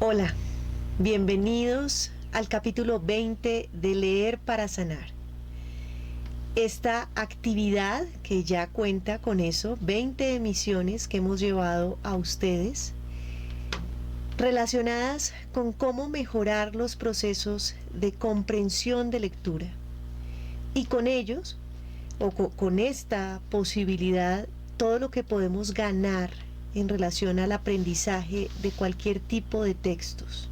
Hola, bienvenidos al capítulo 20 de Leer para Sanar. Esta actividad que ya cuenta con eso, 20 emisiones que hemos llevado a ustedes, relacionadas con cómo mejorar los procesos de comprensión de lectura. Y con ellos, con esta posibilidad, todo lo que podemos ganar en relación al aprendizaje de cualquier tipo de textos.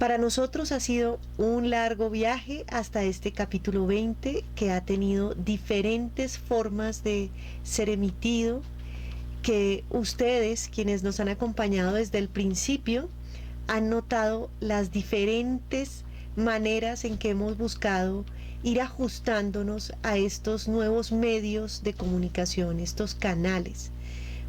Para nosotros ha sido un largo viaje hasta este capítulo 20 que ha tenido diferentes formas de ser emitido, que ustedes, quienes nos han acompañado desde el principio, han notado las diferentes maneras en que hemos buscado ir ajustándonos a estos nuevos medios de comunicación, estos canales.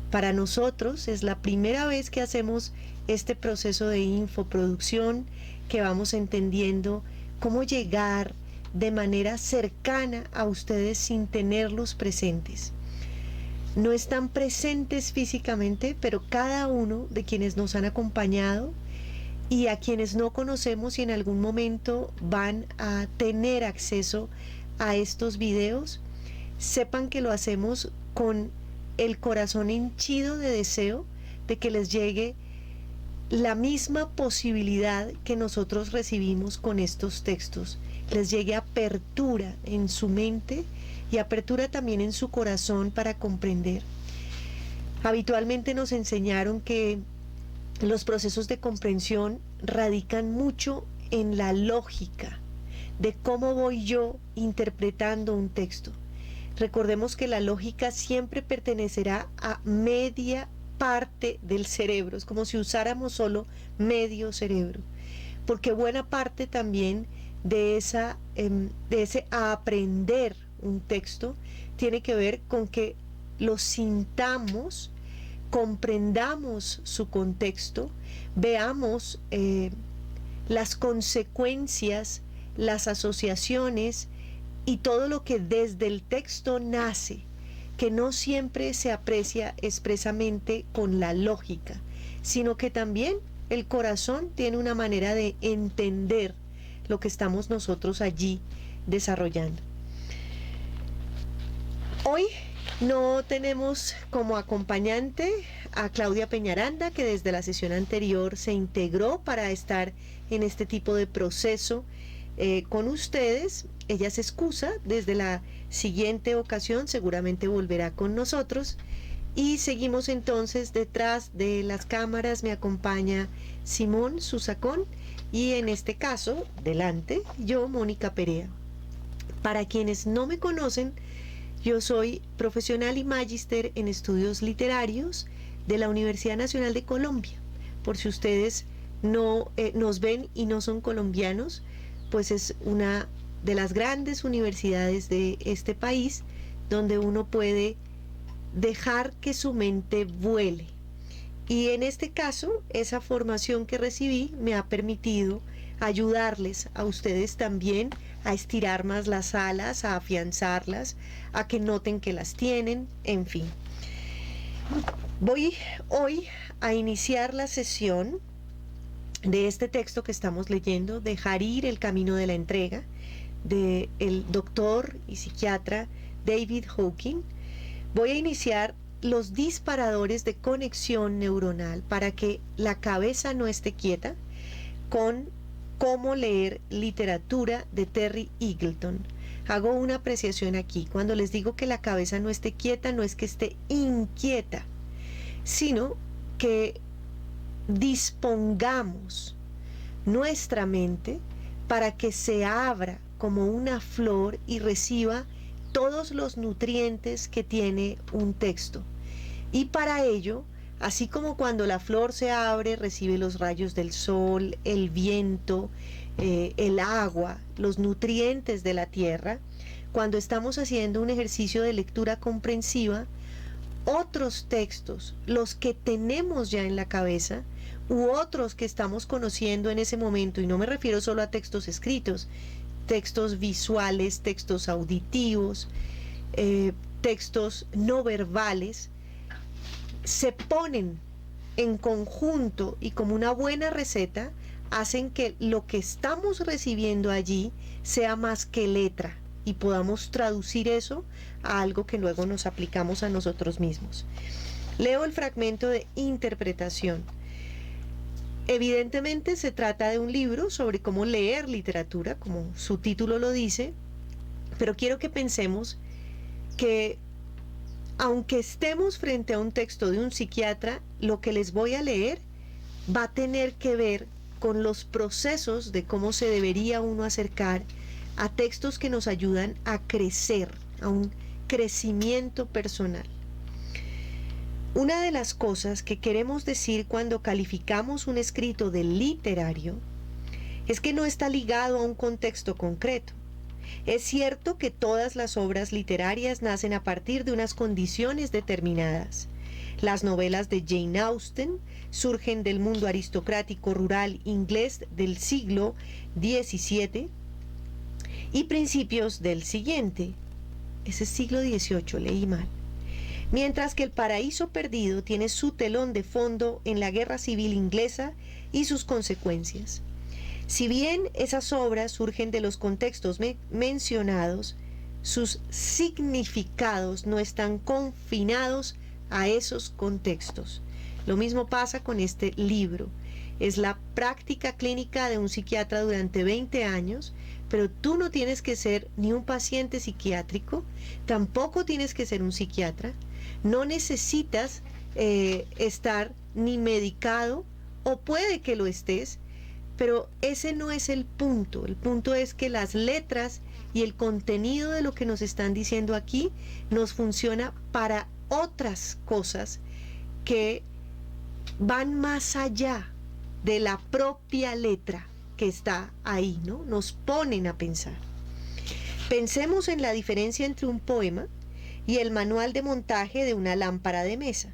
Para nosotros es la primera vez que hacemos este proceso de infoproducción, que vamos entendiendo cómo llegar de manera cercana a ustedes sin tenerlos presentes. No están presentes físicamente, pero cada uno de quienes nos han acompañado y a quienes no conocemos y en algún momento van a tener acceso a estos videos, sepan que lo hacemos con el corazón henchido de deseo de que les llegue la misma posibilidad que nosotros recibimos con estos textos, les llegue apertura en su mente y apertura también en su corazón para comprender. Habitualmente nos enseñaron que los procesos de comprensión radican mucho en la lógica de cómo voy yo interpretando un texto. Recordemos que la lógica siempre pertenecerá a media parte del cerebro, es como si usáramos solo medio cerebro, porque buena parte también de ese aprender un texto tiene que ver con que lo sintamos, comprendamos su contexto, veamos las consecuencias, las asociaciones y todo lo que desde el texto nace, que no siempre se aprecia expresamente con la lógica, sino que también el corazón tiene una manera de entender lo que estamos nosotros allí desarrollando. Hoy no tenemos como acompañante a Claudia Peñaranda, que desde la sesión anterior se integró para estar en este tipo de proceso con ustedes. Ella se excusa, desde la siguiente ocasión seguramente volverá con nosotros. Y seguimos entonces detrás de las cámaras, me acompaña Simón Susacón y en este caso, delante, yo, Mónica Perea. Para quienes no me conocen, yo soy profesional y magíster en estudios literarios de la Universidad Nacional de Colombia. Por si ustedes no nos ven y no son colombianos, pues es una de las grandes universidades de este país donde uno puede dejar que su mente vuele. Y en este caso, esa formación que recibí me ha permitido ayudarles a ustedes también a estirar más las alas, a afianzarlas, a que noten que las tienen, en fin. Voy hoy a iniciar la sesión de este texto que estamos leyendo, Dejar ir el camino de la entrega, del doctor y psiquiatra David Hawking. Voy a iniciar los disparadores de conexión neuronal para que la cabeza no esté quieta, con Cómo leer literatura de Terry Eagleton. Hago una apreciación aquí. Cuando les digo que la cabeza no esté quieta, no es que esté inquieta, sino que dispongamos nuestra mente para que se abra como una flor y reciba todos los nutrientes que tiene un texto. Y para ello, así como cuando la flor se abre, recibe los rayos del sol, el viento, el agua, los nutrientes de la tierra, cuando estamos haciendo un ejercicio de lectura comprensiva, otros textos, los que tenemos ya en la cabeza, u otros que estamos conociendo en ese momento, y no me refiero solo a textos escritos, textos visuales, textos auditivos, textos no verbales, se ponen en conjunto y como una buena receta hacen que lo que estamos recibiendo allí sea más que letra y podamos traducir eso a algo que luego nos aplicamos a nosotros mismos. Leo el fragmento de interpretación. Evidentemente se trata de un libro sobre cómo leer literatura, como su título lo dice, pero quiero que pensemos que aunque estemos frente a un texto de un psiquiatra, lo que les voy a leer va a tener que ver con los procesos de cómo se debería uno acercar a textos que nos ayudan a crecer, a un crecimiento personal. Una de las cosas que queremos decir cuando calificamos un escrito de literario es que no está ligado a un contexto concreto. Es cierto que todas las obras literarias nacen a partir de unas condiciones determinadas. Las novelas de Jane Austen surgen del mundo aristocrático rural inglés del siglo XVII y principios del siguiente. Ese es siglo XVIII, leí mal. Mientras que El Paraíso Perdido tiene su telón de fondo en la Guerra Civil Inglesa y sus consecuencias. Si bien esas obras surgen de los contextos mencionados, sus significados no están confinados a esos contextos. Lo mismo pasa con este libro. Es la práctica clínica de un psiquiatra durante 20 años, pero tú no tienes que ser ni un paciente psiquiátrico, tampoco tienes que ser un psiquiatra, no necesitas estar ni medicado, o puede que lo estés, pero ese no es el punto. El punto es que las letras y el contenido de lo que nos están diciendo aquí nos funciona para otras cosas que van más allá de la propia letra que está ahí, ¿no? Nos ponen a pensar. Pensemos en la diferencia entre un poema y el manual de montaje de una lámpara de mesa.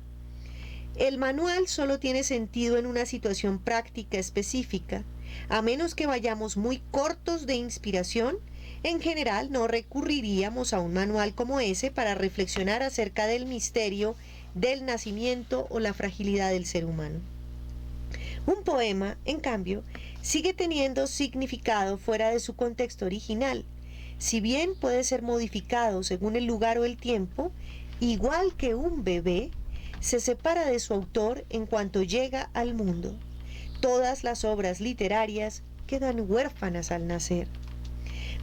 El manual solo tiene sentido en una situación práctica específica. A menos que vayamos muy cortos de inspiración, en general no recurriríamos a un manual como ese para reflexionar acerca del misterio del nacimiento o la fragilidad del ser humano. Un poema, en cambio, sigue teniendo significado fuera de su contexto original. Si bien puede ser modificado según el lugar o el tiempo, igual que un bebé, se separa de su autor en cuanto llega al mundo. Todas las obras literarias quedan huérfanas al nacer.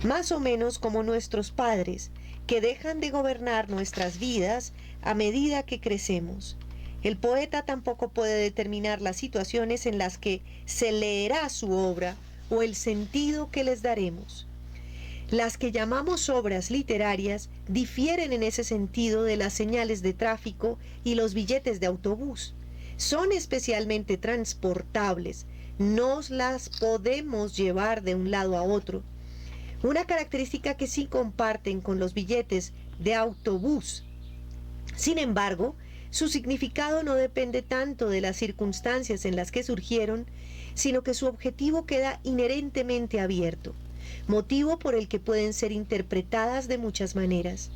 Más o menos como nuestros padres, que dejan de gobernar nuestras vidas a medida que crecemos. El poeta tampoco puede determinar las situaciones en las que se leerá su obra o el sentido que les daremos. Las que llamamos obras literarias difieren en ese sentido de las señales de tráfico y los billetes de autobús. Son especialmente transportables, nos las podemos llevar de un lado a otro. Una característica que sí comparten con los billetes de autobús. Sin embargo, su significado no depende tanto de las circunstancias en las que surgieron, sino que su objetivo queda inherentemente abierto, motivo por el que pueden ser interpretadas de muchas maneras.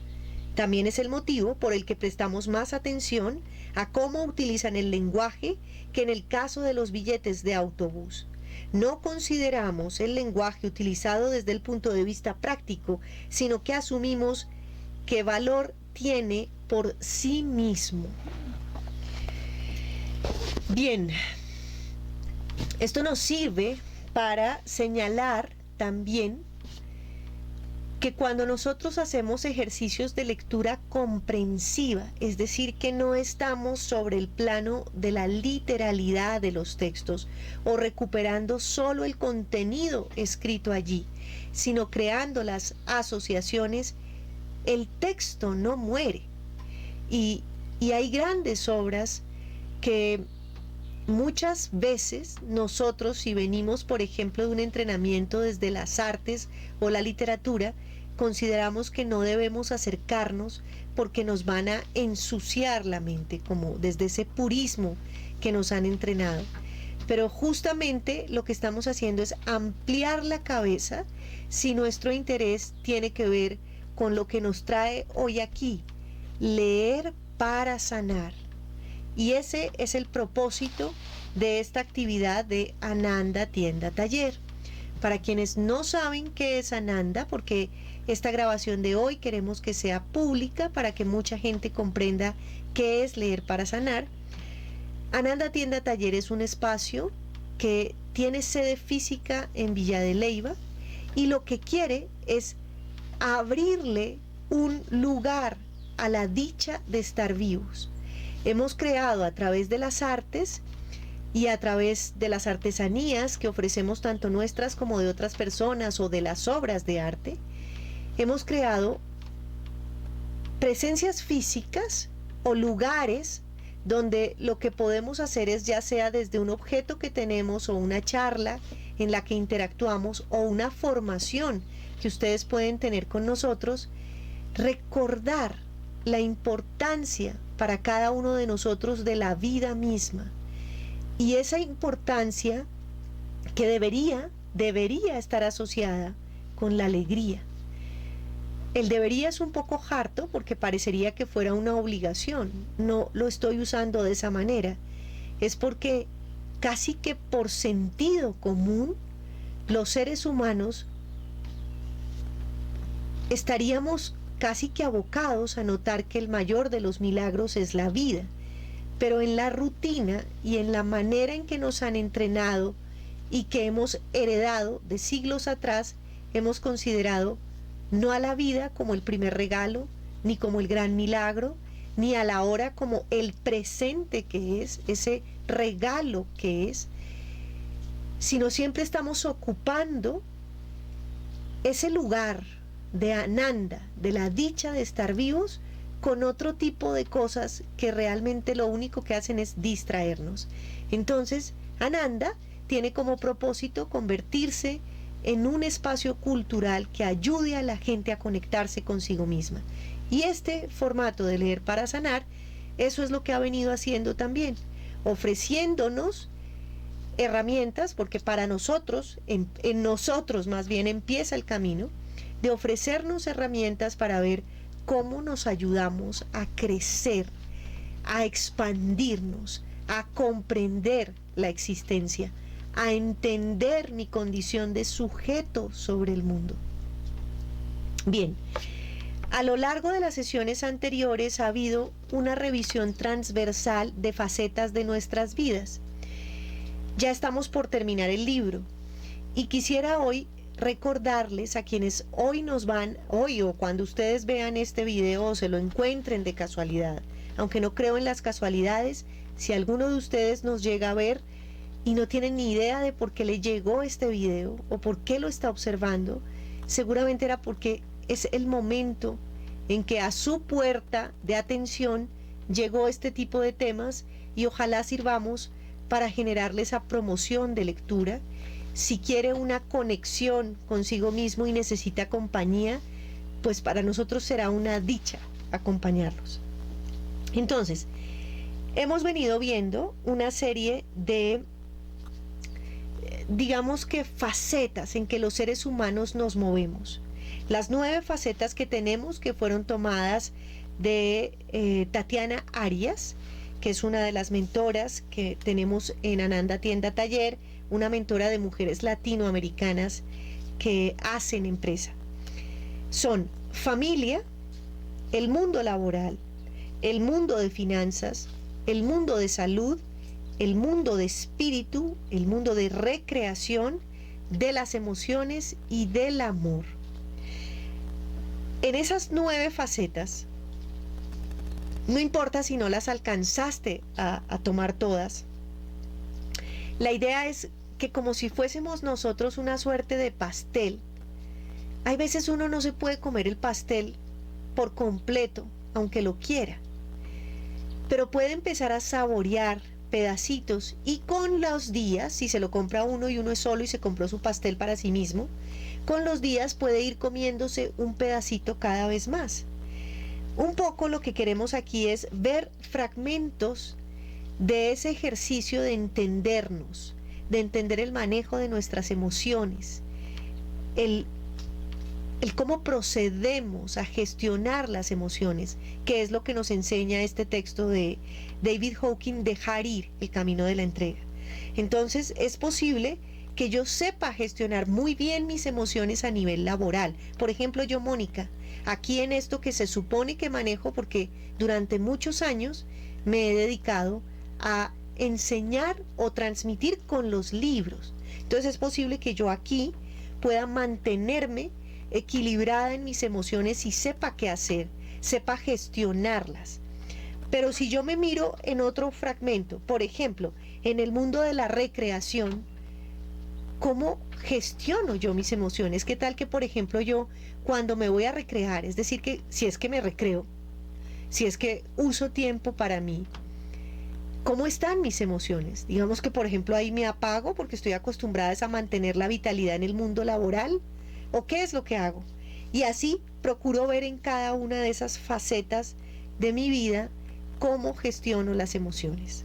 También es el motivo por el que prestamos más atención a cómo utilizan el lenguaje que en el caso de los billetes de autobús. No consideramos el lenguaje utilizado desde el punto de vista práctico, sino que asumimos qué valor tiene por sí mismo. Bien, esto nos sirve para señalar también que cuando nosotros hacemos ejercicios de lectura comprensiva, es decir, que no estamos sobre el plano de la literalidad de los textos o recuperando solo el contenido escrito allí, sino creando las asociaciones, el texto no muere. Y hay grandes obras que muchas veces nosotros, si venimos, por ejemplo, de un entrenamiento desde las artes o la literatura, consideramos que no debemos acercarnos porque nos van a ensuciar la mente, como desde ese purismo que nos han entrenado. Pero justamente lo que estamos haciendo es ampliar la cabeza si nuestro interés tiene que ver con lo que nos trae hoy aquí, leer para sanar. Y ese es el propósito de esta actividad de Ananda Tienda Taller. Para quienes no saben qué es Ananda, porque esta grabación de hoy queremos que sea pública para que mucha gente comprenda qué es Leer para Sanar. Ananda Tienda Taller es un espacio que tiene sede física en Villa de Leyva y lo que quiere es abrirle un lugar a la dicha de estar vivos. Hemos creado a través de las artes y a través de las artesanías que ofrecemos tanto nuestras como de otras personas o de las obras de arte, hemos creado presencias físicas o lugares donde lo que podemos hacer es, ya sea desde un objeto que tenemos o una charla en la que interactuamos o una formación que ustedes pueden tener con nosotros, recordar la importancia para cada uno de nosotros de la vida misma. Y esa importancia que debería estar asociada con la alegría. El debería es un poco harto porque parecería que fuera una obligación. No lo estoy usando de esa manera. Es porque casi que por sentido común, los seres humanos estaríamos casi que abocados a notar que el mayor de los milagros es la vida. Pero en la rutina y en la manera en que nos han entrenado y que hemos heredado de siglos atrás, hemos considerado no a la vida como el primer regalo, ni como el gran milagro, ni a la hora como el presente que es, ese regalo que es, sino siempre estamos ocupando ese lugar de Ananda, de la dicha de estar vivos, con otro tipo de cosas que realmente lo único que hacen es distraernos. Entonces, Ananda tiene como propósito convertirse en un espacio cultural que ayude a la gente a conectarse consigo misma. Y este formato de Leer para Sanar, eso es lo que ha venido haciendo también, ofreciéndonos herramientas, porque para nosotros, en nosotros más bien empieza el camino, de ofrecernos herramientas para ver cómo nos ayudamos a crecer, a expandirnos, a comprender la existencia, a entender mi condición de sujeto sobre el mundo. Bien, a lo largo de las sesiones anteriores ha habido una revisión transversal de facetas de nuestras vidas. Ya estamos por terminar el libro y quisiera hoy recordarles a quienes hoy o cuando ustedes vean este video o se lo encuentren de casualidad, aunque no creo en las casualidades, si alguno de ustedes nos llega a ver y no tienen ni idea de por qué le llegó este video o por qué lo está observando, seguramente era porque es el momento en que a su puerta de atención llegó este tipo de temas y ojalá sirvamos para generarle esa promoción de lectura. Si quiere una conexión consigo mismo y necesita compañía, pues para nosotros será una dicha acompañarlos. Entonces, hemos venido viendo una serie de, digamos que facetas en que los seres humanos nos movemos. Las 9 facetas que tenemos, que fueron tomadas de Tatiana Arias, que es una de las mentoras que tenemos en Ananda Tienda Taller, una mentora de mujeres latinoamericanas que hacen empresa. Son familia, el mundo laboral, el mundo de finanzas, el mundo de salud, el mundo de espíritu, el mundo de recreación, de las emociones y del amor. En esas 9 facetas, no importa si no las alcanzaste a tomar todas, la idea es que como si fuésemos nosotros una suerte de pastel, hay veces uno no se puede comer el pastel por completo, aunque lo quiera, pero puede empezar a saborear pedacitos y con los días, si se lo compra uno y uno es solo y se compró su pastel para sí mismo, con los días puede ir comiéndose un pedacito cada vez más. Un poco lo que queremos aquí es ver fragmentos de ese ejercicio de entendernos, de entender el manejo de nuestras emociones, el el cómo procedemos a gestionar las emociones, que es lo que nos enseña este texto de David Hawkins, dejar ir el camino de la entrega. Entonces es posible que yo sepa gestionar muy bien mis emociones a nivel laboral. Por ejemplo, yo, Mónica, aquí en esto que se supone que manejo, porque durante muchos años me he dedicado a enseñar o transmitir con los libros. Entonces es posible que yo aquí pueda mantenerme equilibrada en mis emociones y sepa qué hacer, sepa gestionarlas. Pero si yo me miro en otro fragmento, por ejemplo, en el mundo de la recreación, ¿cómo gestiono yo mis emociones? ¿Qué tal que, por ejemplo, yo cuando me voy a recrear, es decir, que si es que me recreo, si es que uso tiempo para mí, ¿cómo están mis emociones? Digamos que, por ejemplo, ahí me apago porque estoy acostumbrada a mantener la vitalidad en el mundo laboral, ¿o qué es lo que hago? Y así procuro ver en cada una de esas facetas de mi vida cómo gestiono las emociones.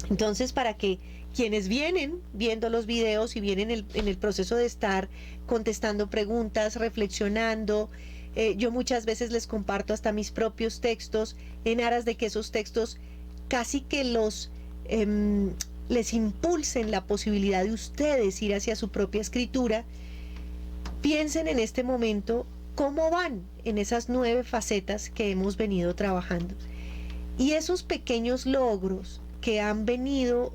Entonces, para que quienes vienen viendo los videos y vienen en el proceso de estar contestando preguntas, reflexionando, yo muchas veces les comparto hasta mis propios textos en aras de que esos textos casi que les impulsen la posibilidad de ustedes ir hacia su propia escritura. Piensen en este momento cómo van en esas 9 facetas que hemos venido trabajando. Y esos pequeños logros que han venido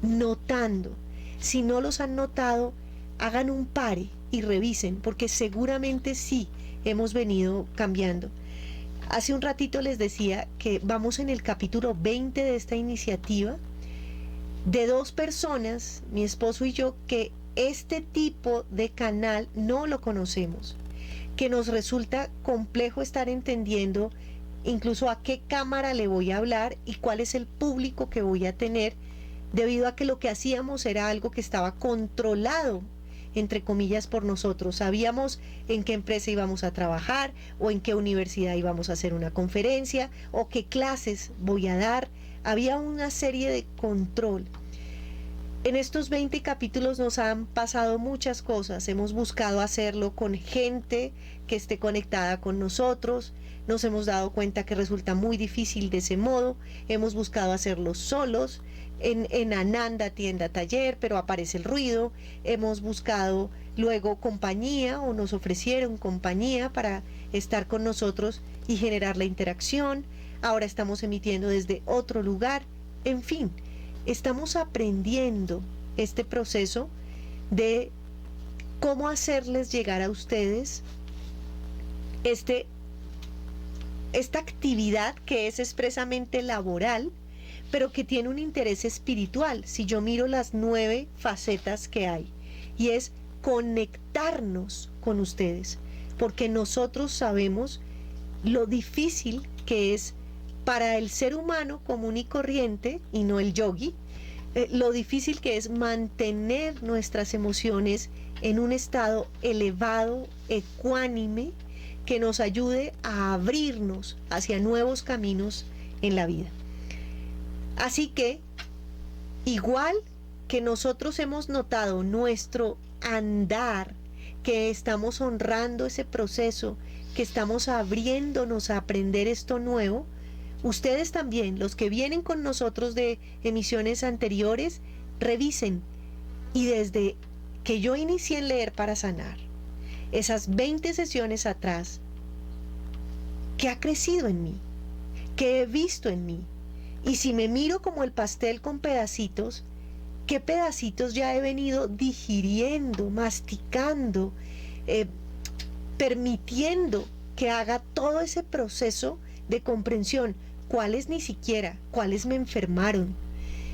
notando, si no los han notado, hagan un pare y revisen, porque seguramente sí hemos venido cambiando. Hace un ratito les decía que vamos en el capítulo 20 de esta iniciativa, de 2 personas, mi esposo y yo, que este tipo de canal no lo conocemos, que nos resulta complejo estar entendiendo incluso a qué cámara le voy a hablar y cuál es el público que voy a tener, debido a que lo que hacíamos era algo que estaba controlado, entre comillas, por nosotros. Sabíamos en qué empresa íbamos a trabajar, o en qué universidad íbamos a hacer una conferencia, o qué clases voy a dar. Había una serie de control. En estos 20 capítulos nos han pasado muchas cosas. Hemos buscado hacerlo con gente que esté conectada con nosotros. Nos hemos dado cuenta que resulta muy difícil de ese modo. Hemos buscado hacerlo solos. En Ananda tienda taller, pero aparece el ruido. Hemos buscado luego compañía, o nos ofrecieron compañía para estar con nosotros y generar la interacción. Ahora estamos emitiendo desde otro lugar. En fin, estamos aprendiendo este proceso de cómo hacerles llegar a ustedes esta actividad que es expresamente laboral, pero que tiene un interés espiritual, si yo miro las 9 facetas que hay, y es conectarnos con ustedes, porque nosotros sabemos lo difícil que es para el ser humano común y corriente, y no el yogi, lo difícil que es mantener nuestras emociones en un estado elevado, ecuánime, que nos ayude a abrirnos hacia nuevos caminos en la vida. Así que, igual que nosotros hemos notado nuestro andar, que estamos honrando ese proceso, que estamos abriéndonos a aprender esto nuevo, ustedes también, los que vienen con nosotros de emisiones anteriores, revisen. Y desde que yo inicié en Leer para Sanar, esas 20 sesiones atrás, ¿qué ha crecido en mí? ¿Qué he visto en mí? Y si me miro como el pastel con pedacitos, ¿qué pedacitos ya he venido digiriendo, masticando, permitiendo que haga todo ese proceso de comprensión? ¿Cuáles ni siquiera? ¿Cuáles me enfermaron?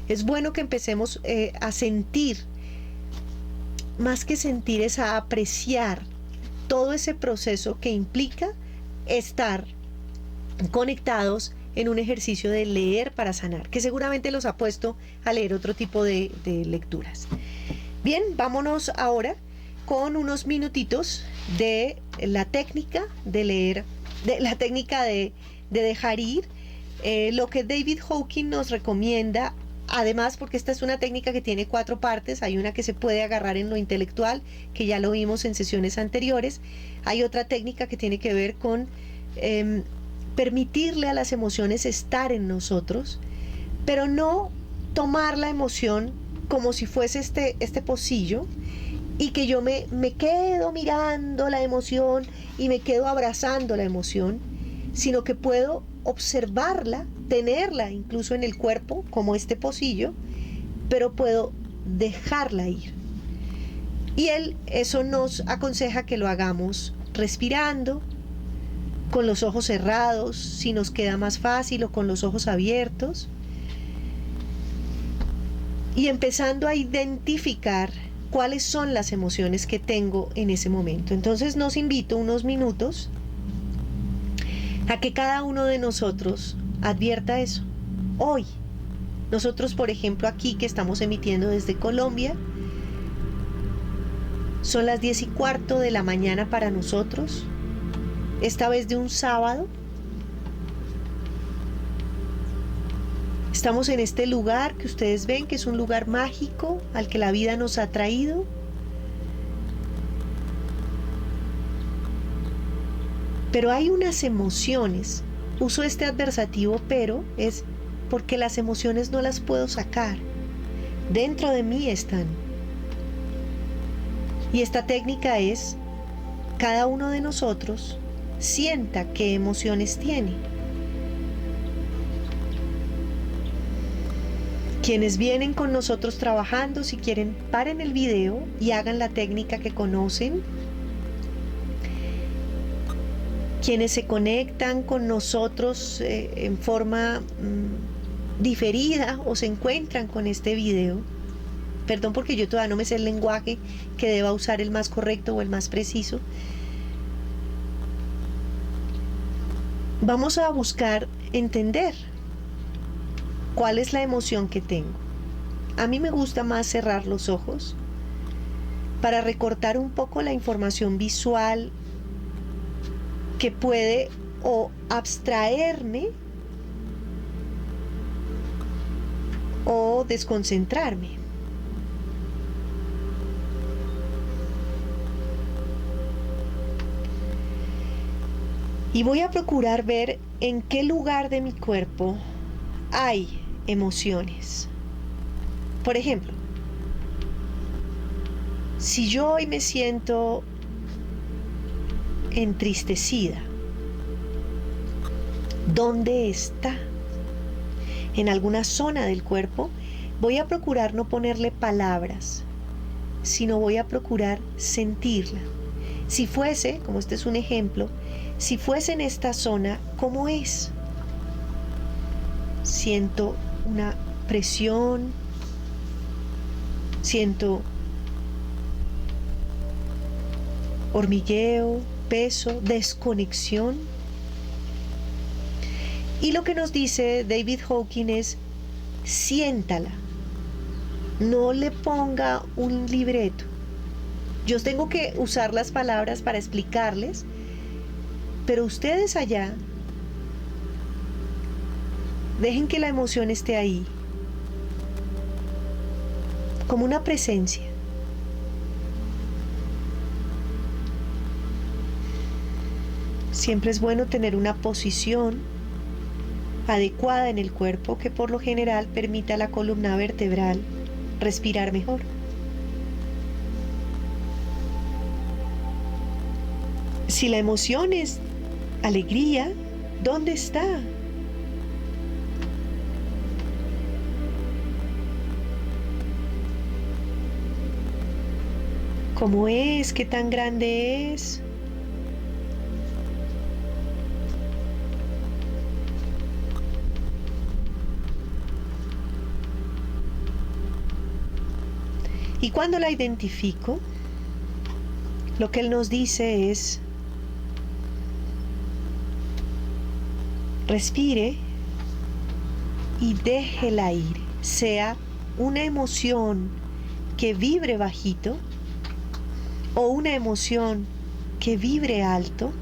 Es bueno que empecemos a sentir, más que sentir, es a apreciar todo ese proceso que implica estar conectados en un ejercicio de leer para sanar, que seguramente los ha puesto a leer otro tipo de lecturas. Bien, vámonos ahora con unos minutitos de la técnica de leer, de la técnica de dejar ir, lo que David Hawkins nos recomienda Además, porque esta es una técnica que tiene 4 partes, hay una que se puede agarrar en lo intelectual, que ya lo vimos en sesiones anteriores, hay otra técnica que tiene que ver con permitirle a las emociones estar en nosotros, pero no tomar la emoción como si fuese este pocillo y que yo me quedo mirando la emoción y me quedo abrazando la emoción, sino que puedo observarla, tenerla incluso en el cuerpo como este pocillo, pero puedo dejarla ir. Y él eso nos aconseja que lo hagamos respirando, con los ojos cerrados, si nos queda más fácil, o con los ojos abiertos, y empezando a identificar cuáles son las emociones que tengo en ese momento. Entonces nos invito unos minutos a que cada uno de nosotros advierta eso. Hoy, nosotros, por ejemplo, aquí que estamos emitiendo desde Colombia, son las 10:15 de la mañana para nosotros, esta vez de un sábado. Estamos en este lugar que ustedes ven que es un lugar mágico al que la vida nos ha traído. Pero hay unas emociones, uso este adversativo pero, es porque las emociones no las puedo sacar. Dentro de mí están. Y esta técnica es, cada uno de nosotros sienta qué emociones tiene. Quienes vienen con nosotros trabajando, si quieren, paren el video y hagan la técnica que conocen. Quienes se conectan con nosotros en forma diferida o se encuentran con este video, perdón porque yo todavía no me sé el lenguaje que deba usar, el más correcto o el más preciso, vamos a buscar entender cuál es la emoción que tengo. A mí me gusta más cerrar los ojos para recortar un poco la información visual que puede o abstraerme o desconcentrarme. Y voy a procurar ver en qué lugar de mi cuerpo hay emociones. Por ejemplo, si yo hoy me siento entristecida, ¿dónde está? En alguna zona del cuerpo. Voy a procurar no ponerle palabras, sino voy a procurar sentirla. Si fuese, como este es un ejemplo, si fuese en esta zona, ¿cómo es? Siento una presión, siento hormigueo, peso, desconexión. Y lo que nos dice David Hawkins es: siéntala, no le ponga un libreto. Yo tengo que usar las palabras para explicarles, pero ustedes allá dejen que la emoción esté ahí, como una presencia. Siempre es bueno tener una posición adecuada en el cuerpo que por lo general permita a la columna vertebral respirar mejor. Si la emoción es alegría, ¿dónde está? ¿Cómo es? ¿Qué tan grande es? Y cuando la identifico, lo que él nos dice es: respire y déjela ir. Sea una emoción que vibre bajito o una emoción que vibre alto,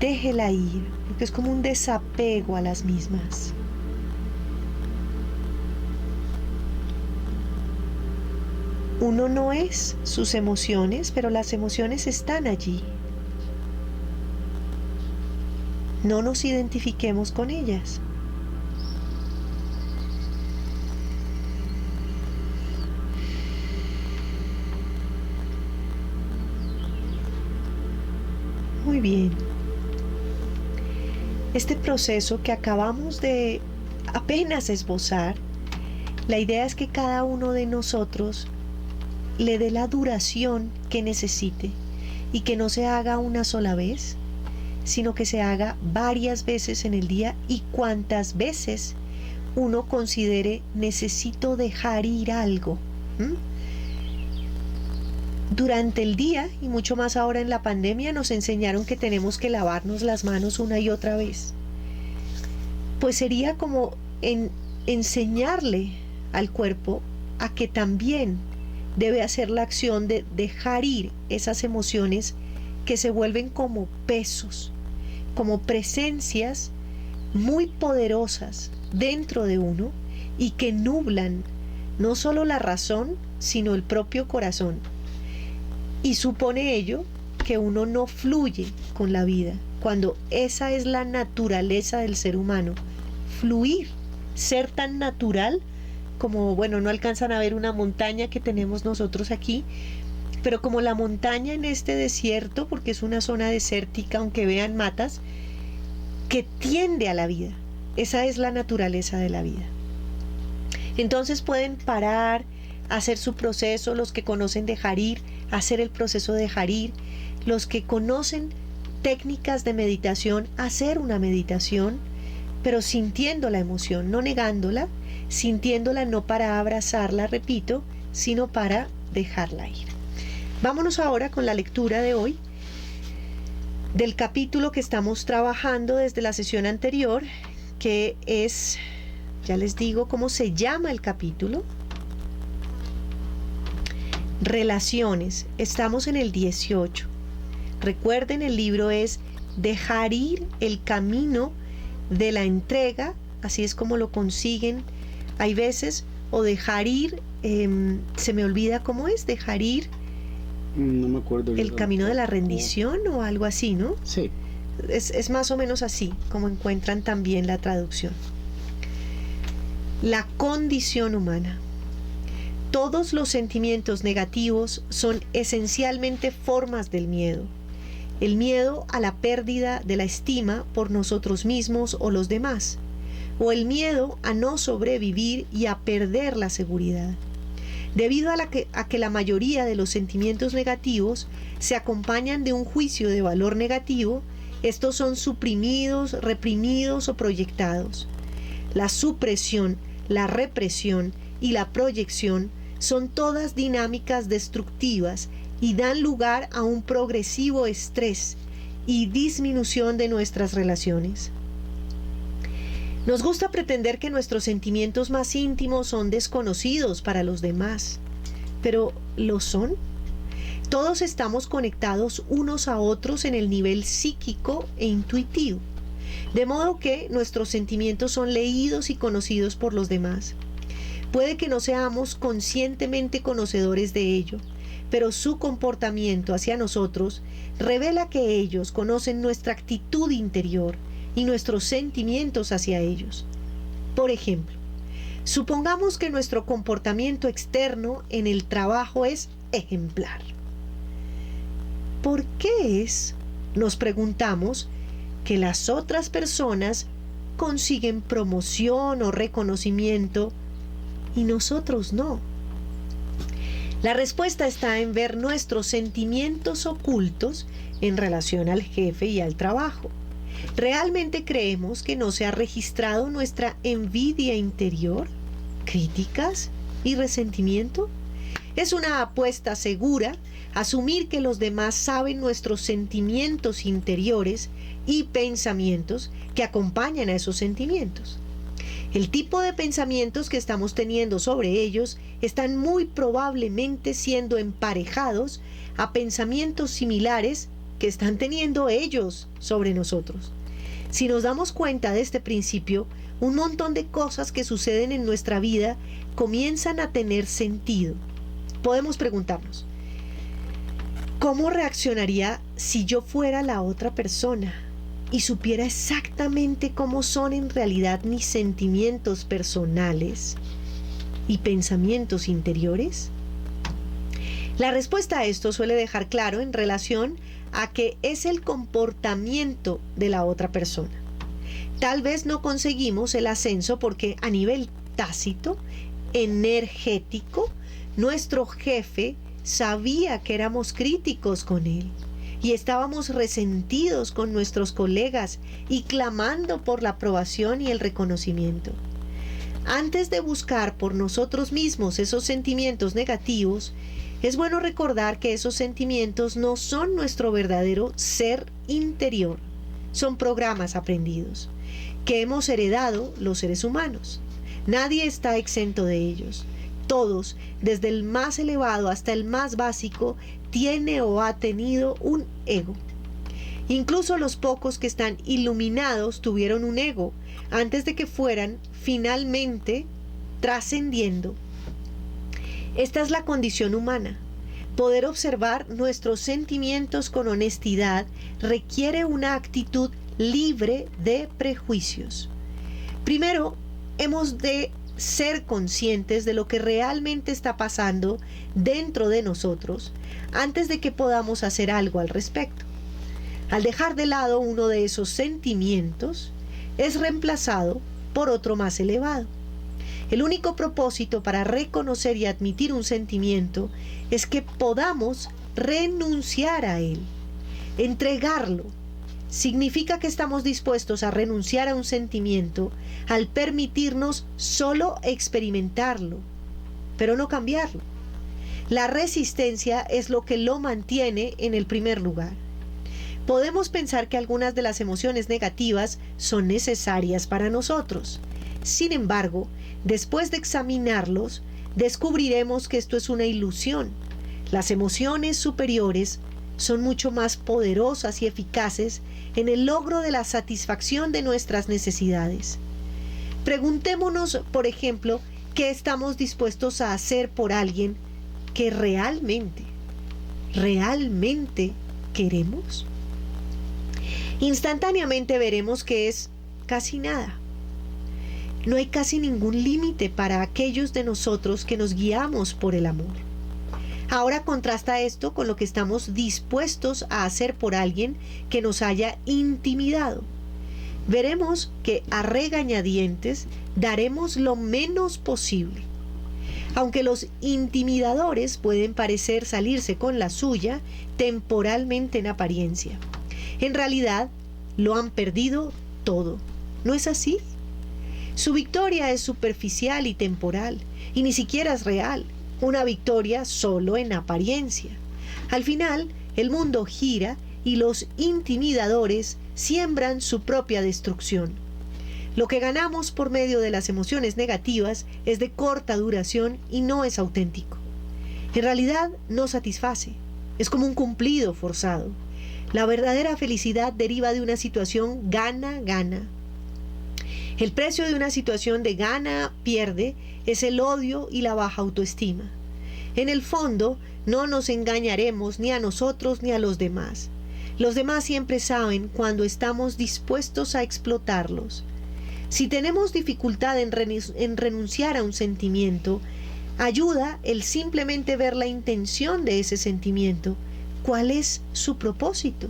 déjela ir, porque es como un desapego a las mismas. Uno no es sus emociones, pero las emociones están allí. No nos identifiquemos con ellas. Muy bien. Este proceso que acabamos de apenas esbozar, la idea es que cada uno de nosotros le dé la duración que necesite y que no se haga una sola vez, sino que se haga varias veces en el día y cuantas veces uno considere necesito dejar ir algo. Durante el día, y mucho más ahora en la pandemia, nos enseñaron que tenemos que lavarnos las manos una y otra vez. Pues sería como enseñarle al cuerpo a que también debe hacer la acción de dejar ir esas emociones que se vuelven como pesos, como presencias muy poderosas dentro de uno y que nublan no solo la razón, sino el propio corazón. Y supone ello que uno no fluye con la vida, cuando esa es la naturaleza del ser humano, fluir, ser tan natural como, bueno, no alcanzan a ver una montaña que tenemos nosotros aquí, pero como la montaña en este desierto, porque es una zona desértica, aunque vean matas, que tiende a la vida. Esa es la naturaleza de la vida. Entonces pueden parar, hacer su proceso, los que conocen dejar ir, hacer el proceso de dejar ir, los que conocen técnicas de meditación, hacer una meditación, pero sintiendo la emoción, no negándola, sintiéndola no para abrazarla, repito, sino para dejarla ir. Vámonos ahora con la lectura de hoy, del capítulo que estamos trabajando desde la sesión anterior, que es, ya les digo cómo se llama el capítulo, Relaciones. Estamos en el 18. Recuerden, el libro es Dejar ir el camino de la entrega, así es como lo consiguen. Hay veces, o dejar ir, se me olvida cómo es, dejar ir. No me acuerdo. El camino de la rendición o algo así, ¿no? Sí. Es más o menos así como encuentran también la traducción. La condición humana. Todos los sentimientos negativos son esencialmente formas del miedo. El miedo a la pérdida de la estima por nosotros mismos o los demás, o el miedo a no sobrevivir y a perder la seguridad. Debido a que la mayoría de los sentimientos negativos se acompañan de un juicio de valor negativo, estos son suprimidos, reprimidos o proyectados. La supresión, la represión y la proyección son todas dinámicas destructivas y dan lugar a un progresivo estrés y disminución de nuestras relaciones. Nos gusta pretender que nuestros sentimientos más íntimos son desconocidos para los demás, pero ¿lo son? Todos estamos conectados unos a otros en el nivel psíquico e intuitivo, de modo que nuestros sentimientos son leídos y conocidos por los demás. Puede que no seamos conscientemente conocedores de ello, pero su comportamiento hacia nosotros revela que ellos conocen nuestra actitud interior y nuestros sentimientos hacia ellos. Por ejemplo, supongamos que nuestro comportamiento externo en el trabajo es ejemplar. ¿Por qué es, nos preguntamos, que las otras personas consiguen promoción o reconocimiento y nosotros no? La respuesta está en ver nuestros sentimientos ocultos en relación al jefe y al trabajo. ¿Realmente creemos que no se ha registrado nuestra envidia interior, críticas y resentimiento? Es una apuesta segura asumir que los demás saben nuestros sentimientos interiores y pensamientos que acompañan a esos sentimientos. El tipo de pensamientos que estamos teniendo sobre ellos están muy probablemente siendo emparejados a pensamientos similares que están teniendo ellos sobre nosotros. Si nos damos cuenta de este principio, un montón de cosas que suceden en nuestra vida comienzan a tener sentido. Podemos preguntarnos, ¿cómo reaccionaría si yo fuera la otra persona y supiera exactamente cómo son en realidad mis sentimientos personales y pensamientos interiores? La respuesta a esto suele dejar claro en relación a que es el comportamiento de la otra persona. Tal vez no conseguimos el ascenso porque a nivel tácito, energético, nuestro jefe sabía que éramos críticos con él y estábamos resentidos con nuestros colegas y clamando por la aprobación y el reconocimiento. Antes de buscar por nosotros mismos esos sentimientos negativos, es bueno recordar que esos sentimientos no son nuestro verdadero ser interior, son programas aprendidos que hemos heredado los seres humanos. Nadie está exento de ellos. Todos, desde el más elevado hasta el más básico, tiene o ha tenido un ego. Incluso los pocos que están iluminados tuvieron un ego antes de que fueran finalmente trascendiendo. Esta es la condición humana. Poder observar nuestros sentimientos con honestidad requiere una actitud libre de prejuicios. Primero, hemos de ser conscientes de lo que realmente está pasando dentro de nosotros antes de que podamos hacer algo al respecto. Al dejar de lado uno de esos sentimientos, es reemplazado por otro más elevado. El único propósito para reconocer y admitir un sentimiento es que podamos renunciar a él, entregarlo. Significa que estamos dispuestos a renunciar a un sentimiento al permitirnos solo experimentarlo, pero no cambiarlo. La resistencia es lo que lo mantiene en el primer lugar. Podemos pensar que algunas de las emociones negativas son necesarias para nosotros. Sin embargo, después de examinarlos, descubriremos que esto es una ilusión. Las emociones superiores son mucho más poderosas y eficaces en el logro de la satisfacción de nuestras necesidades. Preguntémonos, por ejemplo, qué estamos dispuestos a hacer por alguien que realmente queremos. Instantáneamente veremos que es casi nada. No hay casi ningún límite para aquellos de nosotros que nos guiamos por el amor. Ahora contrasta esto con lo que estamos dispuestos a hacer por alguien que nos haya intimidado. Veremos que a regañadientes daremos lo menos posible. Aunque los intimidadores pueden parecer salirse con la suya temporalmente en apariencia, en realidad lo han perdido todo. ¿No es así? Su victoria es superficial y temporal, y ni siquiera es real. Una victoria solo en apariencia. Al final, el mundo gira y los intimidadores siembran su propia destrucción. Lo que ganamos por medio de las emociones negativas es de corta duración y no es auténtico. En realidad, no satisface. Es como un cumplido forzado. La verdadera felicidad deriva de una situación gana-gana. El precio de una situación de gana-pierde es el odio y la baja autoestima. En el fondo, no nos engañaremos ni a nosotros ni a los demás. Los demás siempre saben cuando estamos dispuestos a explotarlos. Si tenemos dificultad en renunciar a un sentimiento, ayuda el simplemente ver la intención de ese sentimiento. ¿Cuál es su propósito?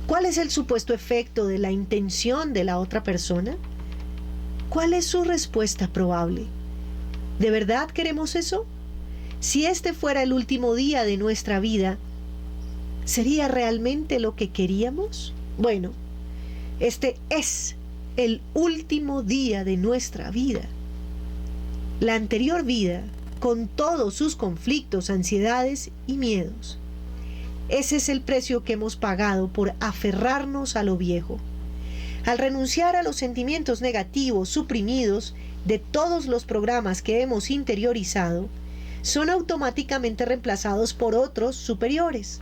¿Cuál es el supuesto efecto de la intención de la otra persona? ¿Cuál es su respuesta probable? ¿De verdad queremos eso? Si este fuera el último día de nuestra vida, ¿sería realmente lo que queríamos? Bueno, este es el último día de nuestra vida. La anterior vida, con todos sus conflictos, ansiedades y miedos. Ese es el precio que hemos pagado por aferrarnos a lo viejo. Al renunciar a los sentimientos negativos suprimidos de todos los programas que hemos interiorizado, son automáticamente reemplazados por otros superiores.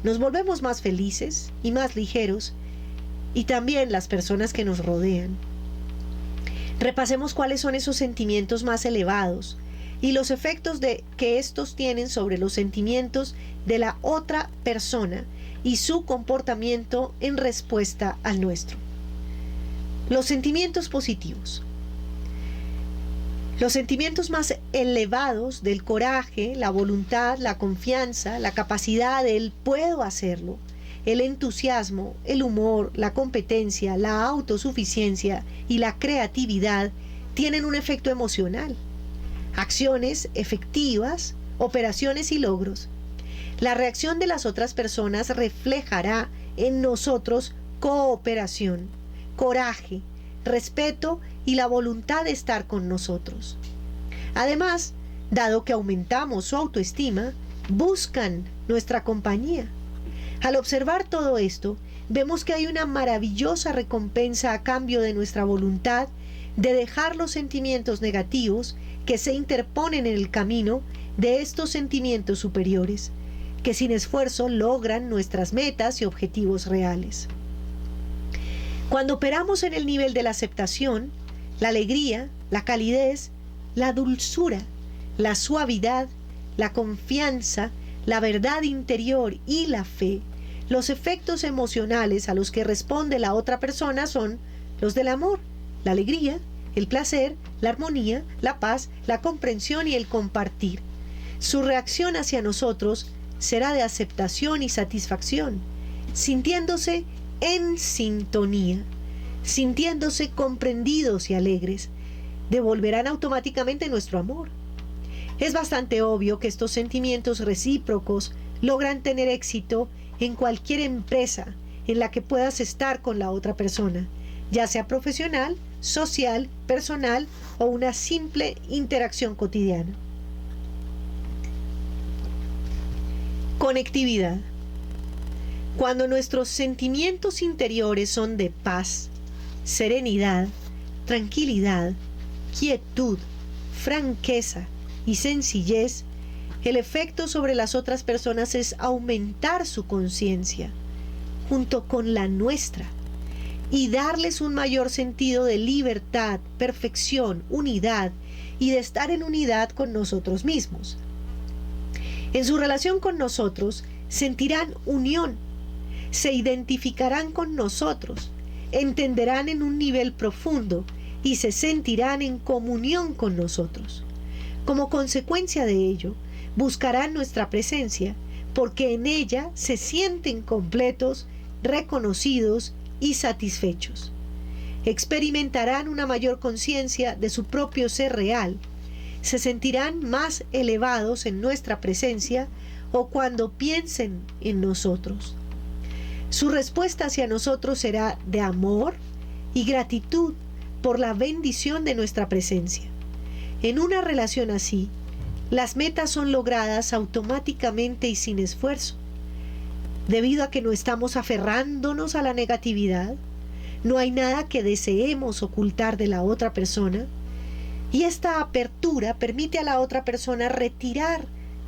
Nos volvemos más felices y más ligeros, y también las personas que nos rodean. Repasemos cuáles son esos sentimientos más elevados, y los efectos que estos tienen sobre los sentimientos de la otra persona y su comportamiento en respuesta al nuestro. Los sentimientos positivos. Los sentimientos más elevados del coraje, la voluntad, la confianza, la capacidad del puedo hacerlo, el entusiasmo, el humor, la competencia, la autosuficiencia y la creatividad tienen un efecto emocional. Acciones efectivas, operaciones y logros. La reacción de las otras personas reflejará en nosotros cooperación, coraje, respeto y la voluntad de estar con nosotros. Además, dado que aumentamos su autoestima, buscan nuestra compañía. Al observar todo esto, vemos que hay una maravillosa recompensa a cambio de nuestra voluntad de dejar los sentimientos negativos que se interponen en el camino de estos sentimientos superiores, que sin esfuerzo logran nuestras metas y objetivos reales. Cuando operamos en el nivel de la aceptación, la alegría, la calidez, la dulzura, la suavidad, la confianza, la verdad interior y la fe, los efectos emocionales a los que responde la otra persona son los del amor, la alegría, el placer, la armonía, la paz, la comprensión y el compartir. Su reacción hacia nosotros será de aceptación y satisfacción, sintiéndose en sintonía, sintiéndose comprendidos y alegres. Devolverán automáticamente nuestro amor. Es bastante obvio que estos sentimientos recíprocos logran tener éxito en cualquier empresa en la que puedas estar con la otra persona, ya sea profesional, social, personal o una simple interacción cotidiana. Conectividad. Cuando nuestros sentimientos interiores son de paz, serenidad, tranquilidad, quietud, franqueza y sencillez, el efecto sobre las otras personas es aumentar su conciencia, junto con la nuestra, y darles un mayor sentido de libertad, perfección, unidad y de estar en unidad con nosotros mismos. En su relación con nosotros sentirán unión, se identificarán con nosotros, entenderán en un nivel profundo y se sentirán en comunión con nosotros. Como consecuencia de ello, buscarán nuestra presencia, porque en ella se sienten completos, reconocidos y satisfechos. Experimentarán una mayor conciencia de su propio ser real, se sentirán más elevados en nuestra presencia o cuando piensen en nosotros. Su respuesta hacia nosotros será de amor y gratitud por la bendición de nuestra presencia. En una relación así, las metas son logradas automáticamente y sin esfuerzo. Debido a que no estamos aferrándonos a la negatividad, no hay nada que deseemos ocultar de la otra persona, y esta apertura permite a la otra persona retirar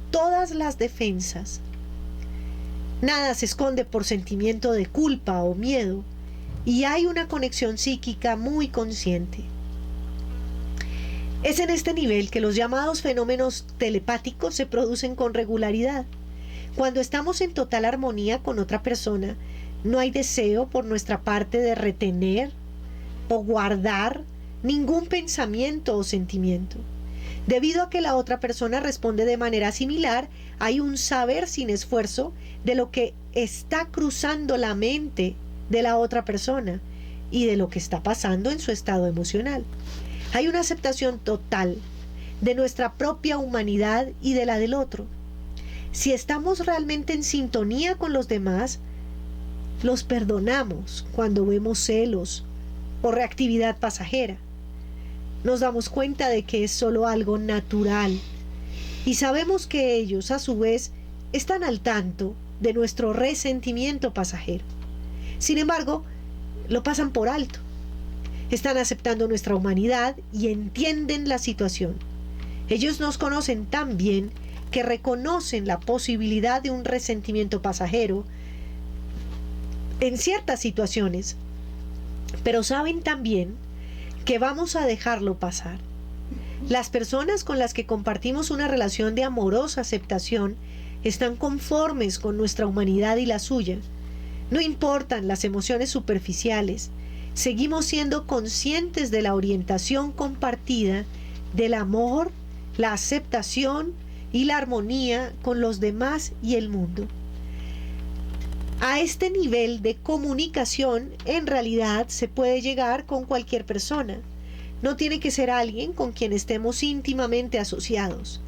todas las defensas. Nada se esconde por sentimiento de culpa o miedo, y hay una conexión psíquica muy consciente. Es en este nivel que los llamados fenómenos telepáticos se producen con regularidad. Cuando estamos en total armonía con otra persona, no hay deseo por nuestra parte de retener o guardar ningún pensamiento o sentimiento. Debido a que la otra persona responde de manera similar, hay un saber sin esfuerzo de lo que está cruzando la mente de la otra persona y de lo que está pasando en su estado emocional. Hay una aceptación total de nuestra propia humanidad y de la del otro. Si estamos realmente en sintonía con los demás, los perdonamos cuando vemos celos o reactividad pasajera. Nos damos cuenta de que es solo algo natural y sabemos que ellos, a su vez, están al tanto de nuestro resentimiento pasajero. Sin embargo, lo pasan por alto. Están aceptando nuestra humanidad y entienden la situación. Ellos nos conocen tan bien que reconocen la posibilidad de un resentimiento pasajero en ciertas situaciones, pero saben también que vamos a dejarlo pasar. Las personas con las que compartimos una relación de amorosa aceptación están conformes con nuestra humanidad y la suya. No importan las emociones superficiales, seguimos siendo conscientes de la orientación compartida, del amor, la aceptación y la armonía con los demás y el mundo. A este nivel de comunicación en realidad se puede llegar con cualquier persona. No tiene que ser alguien con quien estemos íntimamente asociados.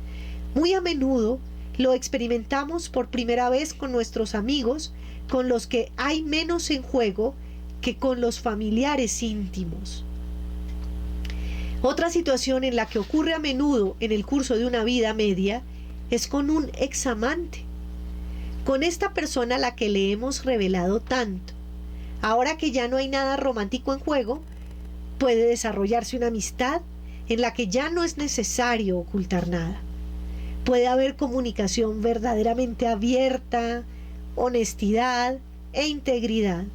Muy a menudo lo experimentamos por primera vez con nuestros amigos, con los que hay menos en juego que con los familiares íntimos. Otra situación en la que ocurre a menudo en el curso de una vida media es con un examante, con esta persona a la que le hemos revelado tanto. Ahora que ya no hay nada romántico en juego, puede desarrollarse una amistad en la que ya no es necesario ocultar nada. Puede haber comunicación verdaderamente abierta, honestidad e integridad.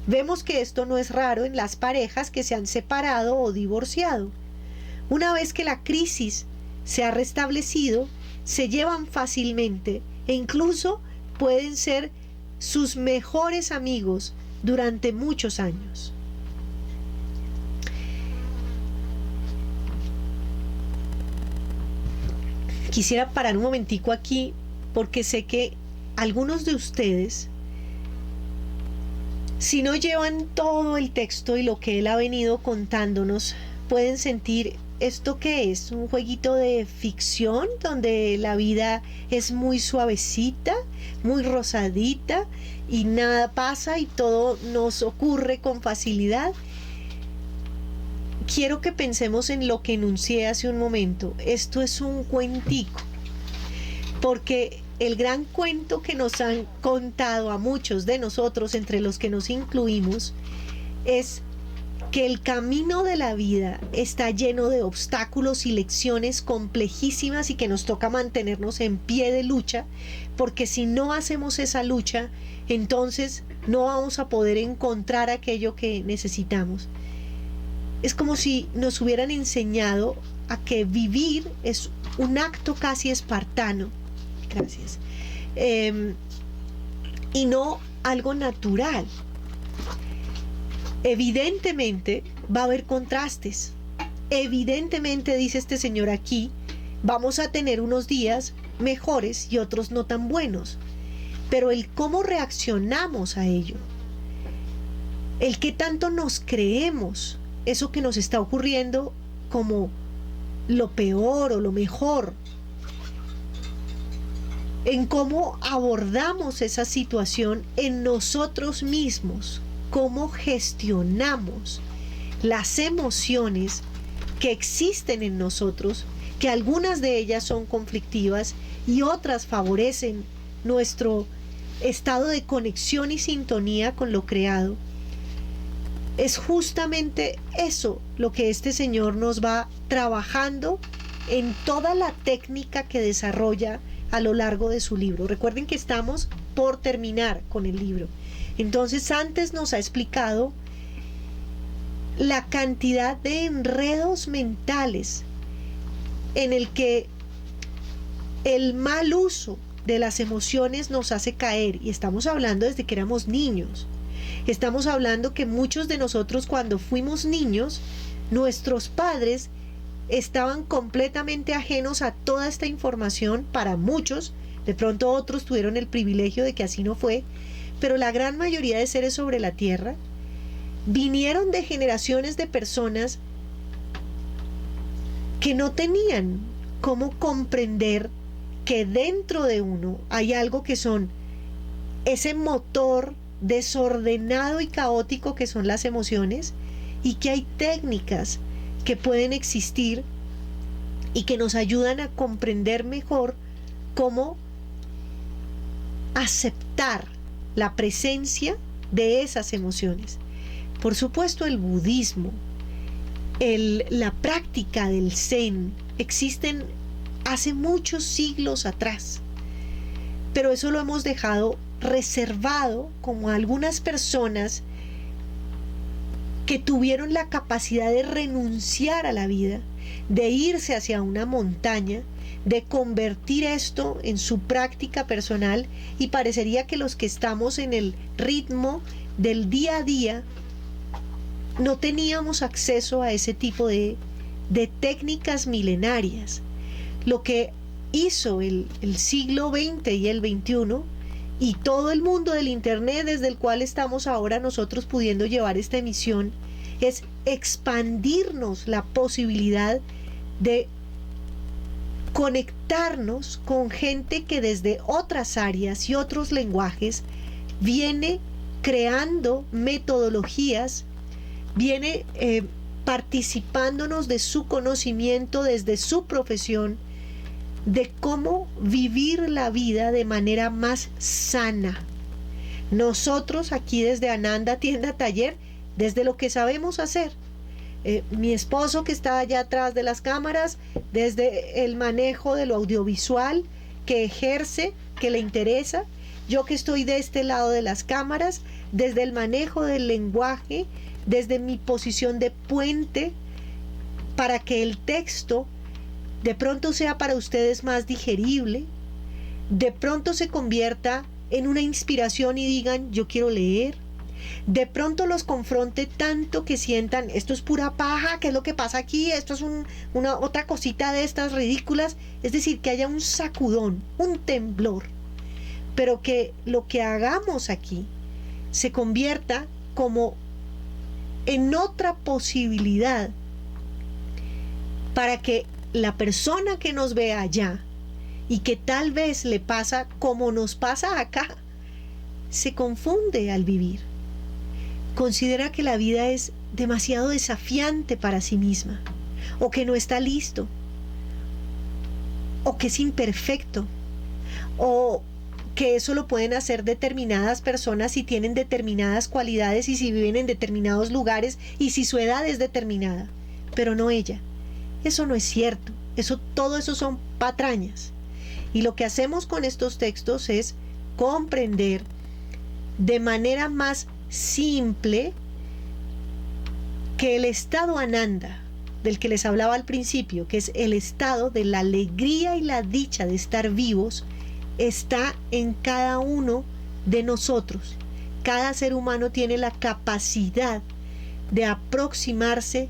Vemos que esto no es raro en las parejas que se han separado o divorciado. Una vez que la crisis se ha restablecido, se llevan fácilmente e incluso pueden ser sus mejores amigos durante muchos años. Quisiera parar un momentico aquí porque sé que algunos de ustedes, si no llevan todo el texto y lo que él ha venido contándonos, pueden sentir esto que es un jueguito de ficción donde la vida es muy suavecita, muy rosadita y nada pasa y todo nos ocurre con facilidad. Quiero que pensemos en lo que enuncié hace un momento. Esto es un cuentico, porque el gran cuento que nos han contado a muchos de nosotros, entre los que nos incluimos, es que el camino de la vida está lleno de obstáculos y lecciones complejísimas y que nos toca mantenernos en pie de lucha, porque si no hacemos esa lucha, entonces no vamos a poder encontrar aquello que necesitamos. Es como si nos hubieran enseñado a que vivir es un acto casi espartano. Gracias. Y no algo natural. Evidentemente va a haber contrastes. Evidentemente, dice este señor aquí, vamos a tener unos días mejores y otros no tan buenos. Pero el cómo reaccionamos a ello, el qué tanto nos creemos eso que nos está ocurriendo como lo peor o lo mejor, en cómo abordamos esa situación en nosotros mismos, cómo gestionamos las emociones que existen en nosotros, que algunas de ellas son conflictivas y otras favorecen nuestro estado de conexión y sintonía con lo creado. Es justamente eso lo que este señor nos va trabajando en toda la técnica que desarrolla a lo largo de su libro. Recuerden que estamos por terminar con el libro. Entonces, antes nos ha explicado la cantidad de enredos mentales en el que el mal uso de las emociones nos hace caer, y estamos hablando desde que éramos niños. Estamos hablando que muchos de nosotros, cuando fuimos niños, nuestros padres estaban completamente ajenos a toda esta información. Para muchos, de pronto otros tuvieron el privilegio de que así no fue, pero la gran mayoría de seres sobre la tierra vinieron de generaciones de personas que no tenían cómo comprender que dentro de uno hay algo que son ese motor desordenado y caótico que son las emociones, y que hay técnicas que pueden existir y que nos ayudan a comprender mejor cómo aceptar la presencia de esas emociones. Por supuesto, el budismo, la práctica del zen existen hace muchos siglos atrás, pero eso lo hemos dejado reservado como a algunas personas que tuvieron la capacidad de renunciar a la vida, de irse hacia una montaña, de convertir esto en su práctica personal, y parecería que los que estamos en el ritmo del día a día no teníamos acceso a ese tipo de técnicas milenarias. Lo que hizo el siglo XX y el XXI y todo el mundo del Internet, desde el cual estamos ahora nosotros pudiendo llevar esta emisión, es expandirnos la posibilidad de conectarnos con gente que desde otras áreas y otros lenguajes viene creando metodologías, viene participándonos de su conocimiento desde su profesión, de cómo vivir la vida de manera más sana. Nosotros aquí desde Ananda Tienda Taller, desde lo que sabemos hacer, mi esposo que está allá atrás de las cámaras, desde el manejo de lo audiovisual que ejerce, que le interesa, yo que estoy de este lado de las cámaras, desde el manejo del lenguaje, desde mi posición de puente, para que el texto de pronto sea para ustedes más digerible, de pronto se convierta en una inspiración y digan, yo quiero leer, de pronto los confronte tanto que sientan, esto es pura paja, ¿qué es lo que pasa aquí? Esto es una otra cosita de estas ridículas, es decir, que haya un sacudón, un temblor, pero que lo que hagamos aquí se convierta como en otra posibilidad para que la persona que nos vea allá y que tal vez le pasa como nos pasa acá, se confunde al vivir. Considera que la vida es demasiado desafiante para sí misma, o que no está listo, o que es imperfecto, o que eso lo pueden hacer determinadas personas si tienen determinadas cualidades y si viven en determinados lugares y si su edad es determinada, pero no ella. Eso no es cierto, todo eso son patrañas. Y lo que hacemos con estos textos es comprender de manera más simple que el estado Ananda, del que les hablaba al principio, que es el estado de la alegría y la dicha de estar vivos, está en cada uno de nosotros. Cada ser humano tiene la capacidad de aproximarse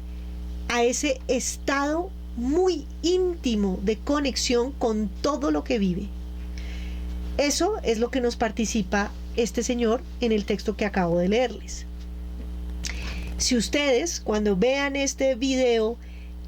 a ese estado muy íntimo de conexión con todo lo que vive. Eso es lo que nos participa este señor en el texto que acabo de leerles. Si ustedes, cuando vean este video,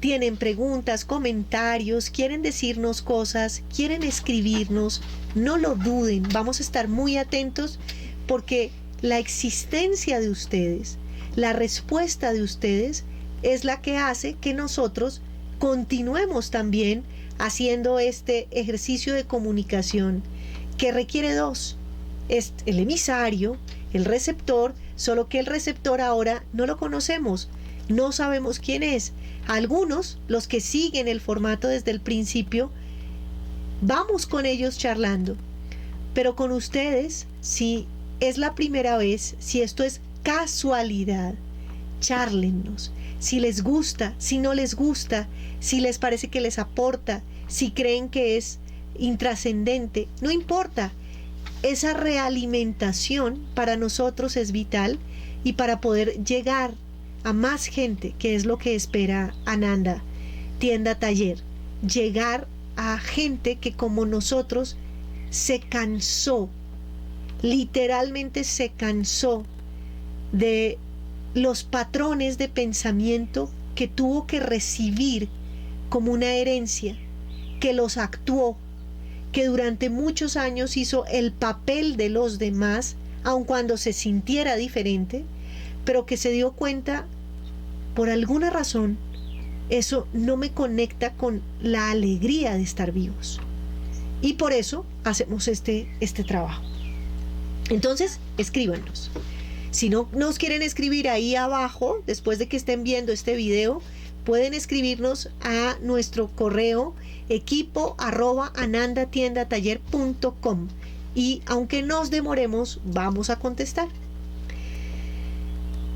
tienen preguntas, comentarios, quieren decirnos cosas, quieren escribirnos, no lo duden, vamos a estar muy atentos, porque la existencia de ustedes, la respuesta de ustedes, es la que hace que nosotros continuemos también haciendo este ejercicio de comunicación que requiere dos: es el emisario, el receptor, solo que el receptor ahora no lo conocemos, no sabemos quién es. Algunos, los que siguen el formato desde el principio, vamos con ellos charlando, pero con ustedes, si es la primera vez, si esto es casualidad, chárlennos. Si les gusta, si no les gusta, si les parece que les aporta, si creen que es intrascendente, no importa. Esa realimentación para nosotros es vital, y para poder llegar a más gente, que es lo que espera Ananda Tienda Taller, llegar a gente que como nosotros se cansó, literalmente se cansó de los patrones de pensamiento que tuvo que recibir como una herencia, que los actuó, que durante muchos años hizo el papel de los demás, aun cuando se sintiera diferente, pero que se dio cuenta, por alguna razón, eso no me conecta con la alegría de estar vivos. Y por eso hacemos este trabajo. Entonces, escríbanos. Si no nos quieren escribir ahí abajo, después de que estén viendo este video, pueden escribirnos a nuestro correo equipo@anandatiendataller.com, y aunque nos demoremos, vamos a contestar.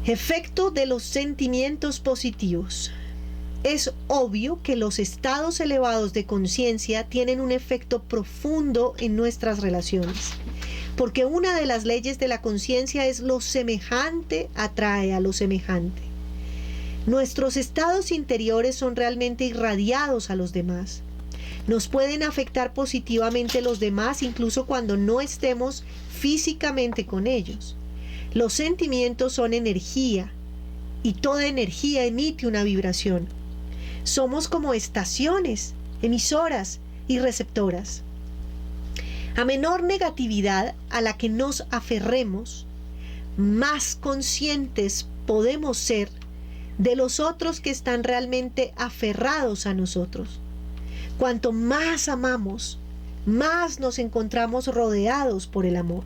Efecto de los sentimientos positivos. Es obvio que los estados elevados de conciencia tienen un efecto profundo en nuestras relaciones, porque una de las leyes de la conciencia es lo semejante atrae a lo semejante. Nuestros estados interiores son realmente irradiados a los demás. Nos pueden afectar positivamente los demás incluso cuando no estemos físicamente con ellos. Los sentimientos son energía y toda energía emite una vibración. Somos como estaciones, emisoras y receptoras. A menor negatividad a la que nos aferremos, más conscientes podemos ser de los otros que están realmente aferrados a nosotros. Cuanto más amamos, más nos encontramos rodeados por el amor.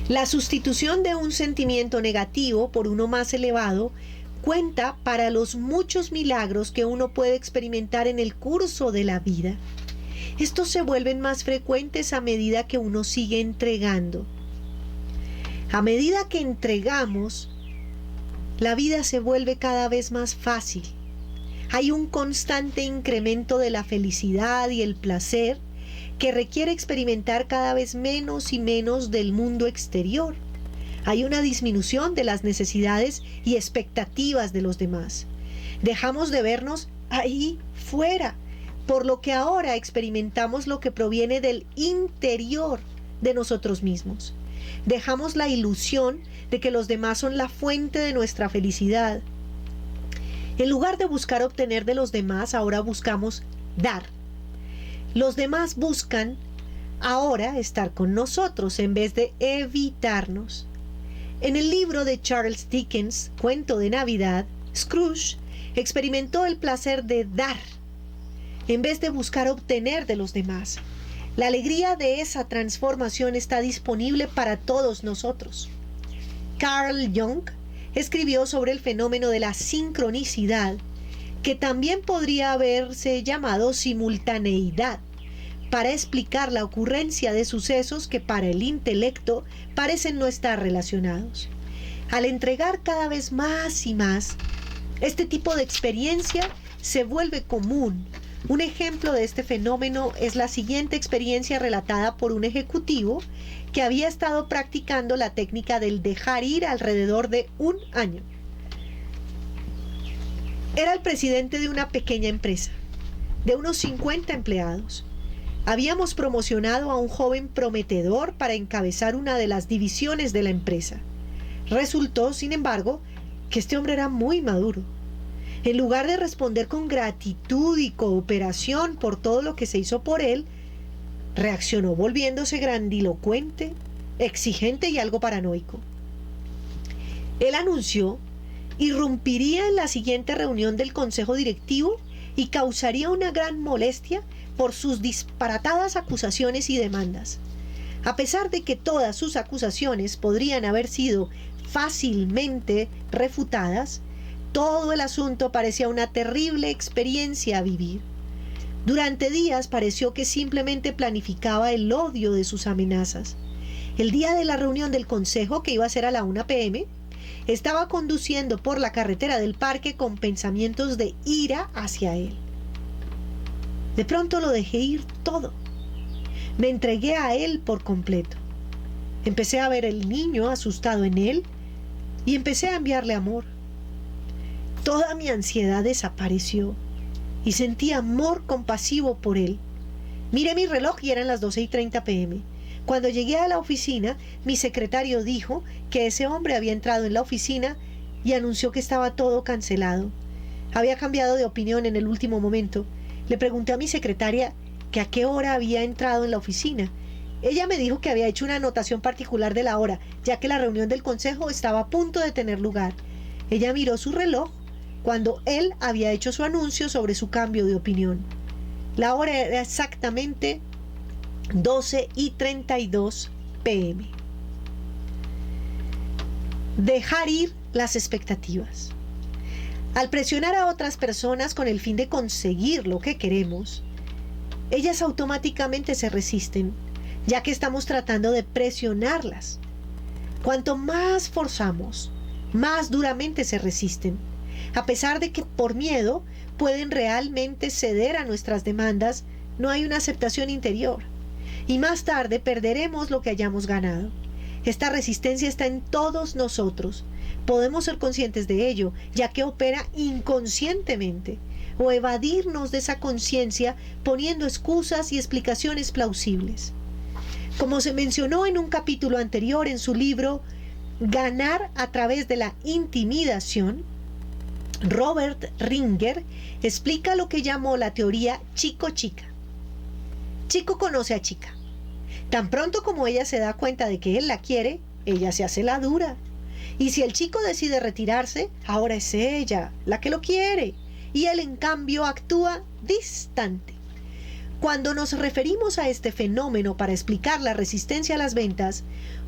La sustitución de un sentimiento negativo por uno más elevado cuenta para los muchos milagros que uno puede experimentar en el curso de la vida. Estos se vuelven más frecuentes a medida que uno sigue entregando. A medida que entregamos, la vida se vuelve cada vez más fácil. Hay un constante incremento de la felicidad y el placer que requiere experimentar cada vez menos y menos del mundo exterior. Hay una disminución de las necesidades y expectativas de los demás. Dejamos de vernos ahí fuera, por lo que ahora experimentamos lo que proviene del interior de nosotros mismos. Dejamos la ilusión de que los demás son la fuente de nuestra felicidad. En lugar de buscar obtener de los demás, ahora buscamos dar. Los demás buscan ahora estar con nosotros en vez de evitarnos. En el libro de Charles Dickens, Cuento de Navidad, Scrooge experimentó el placer de dar en vez de buscar obtener de los demás. La alegría de esa transformación está disponible para todos nosotros. Carl Jung escribió sobre el fenómeno de la sincronicidad, que también podría haberse llamado simultaneidad, para explicar la ocurrencia de sucesos que para el intelecto parecen no estar relacionados. Al entregar cada vez más y más, este tipo de experiencia se vuelve común. Un ejemplo de este fenómeno es la siguiente experiencia relatada por un ejecutivo que había estado practicando la técnica del dejar ir alrededor de un año. Era el presidente de una pequeña empresa, de unos 50 empleados. Habíamos promocionado a un joven prometedor para encabezar una de las divisiones de la empresa. Resultó, sin embargo, que este hombre era muy maduro. En lugar de responder con gratitud y cooperación por todo lo que se hizo por él, reaccionó volviéndose grandilocuente, exigente y algo paranoico. Él anunció, irrumpiría en la siguiente reunión del consejo directivo y causaría una gran molestia por sus disparatadas acusaciones y demandas. A pesar de que todas sus acusaciones podrían haber sido fácilmente refutadas, todo el asunto parecía una terrible experiencia a vivir. Durante días pareció que simplemente planificaba el odio de sus amenazas. El día de la reunión del consejo, que iba a ser a la 1 p.m., estaba conduciendo por la carretera del parque con pensamientos de ira hacia él. De pronto lo dejé ir todo. Me entregué a él por completo. Empecé a ver el niño asustado en él y empecé a enviarle amor. Toda mi ansiedad desapareció y sentí amor compasivo por él. Miré mi reloj y eran las 12:30 p.m. Cuando llegué a la oficina, mi secretario dijo que ese hombre había entrado en la oficina y anunció que estaba todo cancelado. Había cambiado de opinión en el último momento. Le pregunté a mi secretaria que a qué hora había entrado en la oficina. Ella me dijo que había hecho una anotación particular de la hora, ya que la reunión del consejo estaba a punto de tener lugar. Ella miró su reloj cuando él había hecho su anuncio sobre su cambio de opinión. La hora era exactamente 12:32 p.m. Dejar ir las expectativas. Al presionar a otras personas con el fin de conseguir lo que queremos, ellas automáticamente se resisten, ya que estamos tratando de presionarlas. Cuanto más forzamos, más duramente se resisten, a pesar de que por miedo pueden realmente ceder a nuestras demandas. No hay una aceptación interior, y más tarde perderemos lo que hayamos ganado. Esta resistencia está en todos nosotros. Podemos ser conscientes de ello, ya que opera inconscientemente, o evadirnos de esa conciencia poniendo excusas y explicaciones plausibles. Como se mencionó en un capítulo anterior en su libro Ganar a través de la intimidación, Robert Ringer explica lo que llamó la teoría chico-chica. Chico conoce a chica. Tan pronto como ella se da cuenta de que él la quiere, ella se hace la dura. Y si el chico decide retirarse, ahora es ella la que lo quiere, y él en cambio actúa distante. Cuando nos referimos a este fenómeno para explicar la resistencia a las ventas,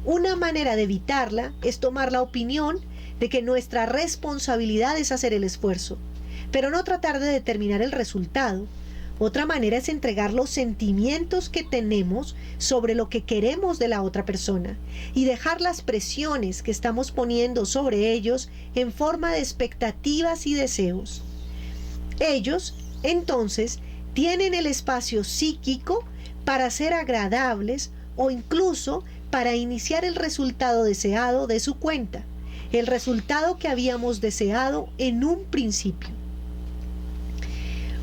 una manera de evitarla es tomar la opinión de que nuestra responsabilidad es hacer el esfuerzo, pero no tratar de determinar el resultado. Otra manera es entregar los sentimientos que tenemos sobre lo que queremos de la otra persona y dejar las presiones que estamos poniendo sobre ellos en forma de expectativas y deseos. Ellos, entonces, tienen el espacio psíquico para ser agradables o incluso para iniciar el resultado deseado de su cuenta, el resultado que habíamos deseado en un principio.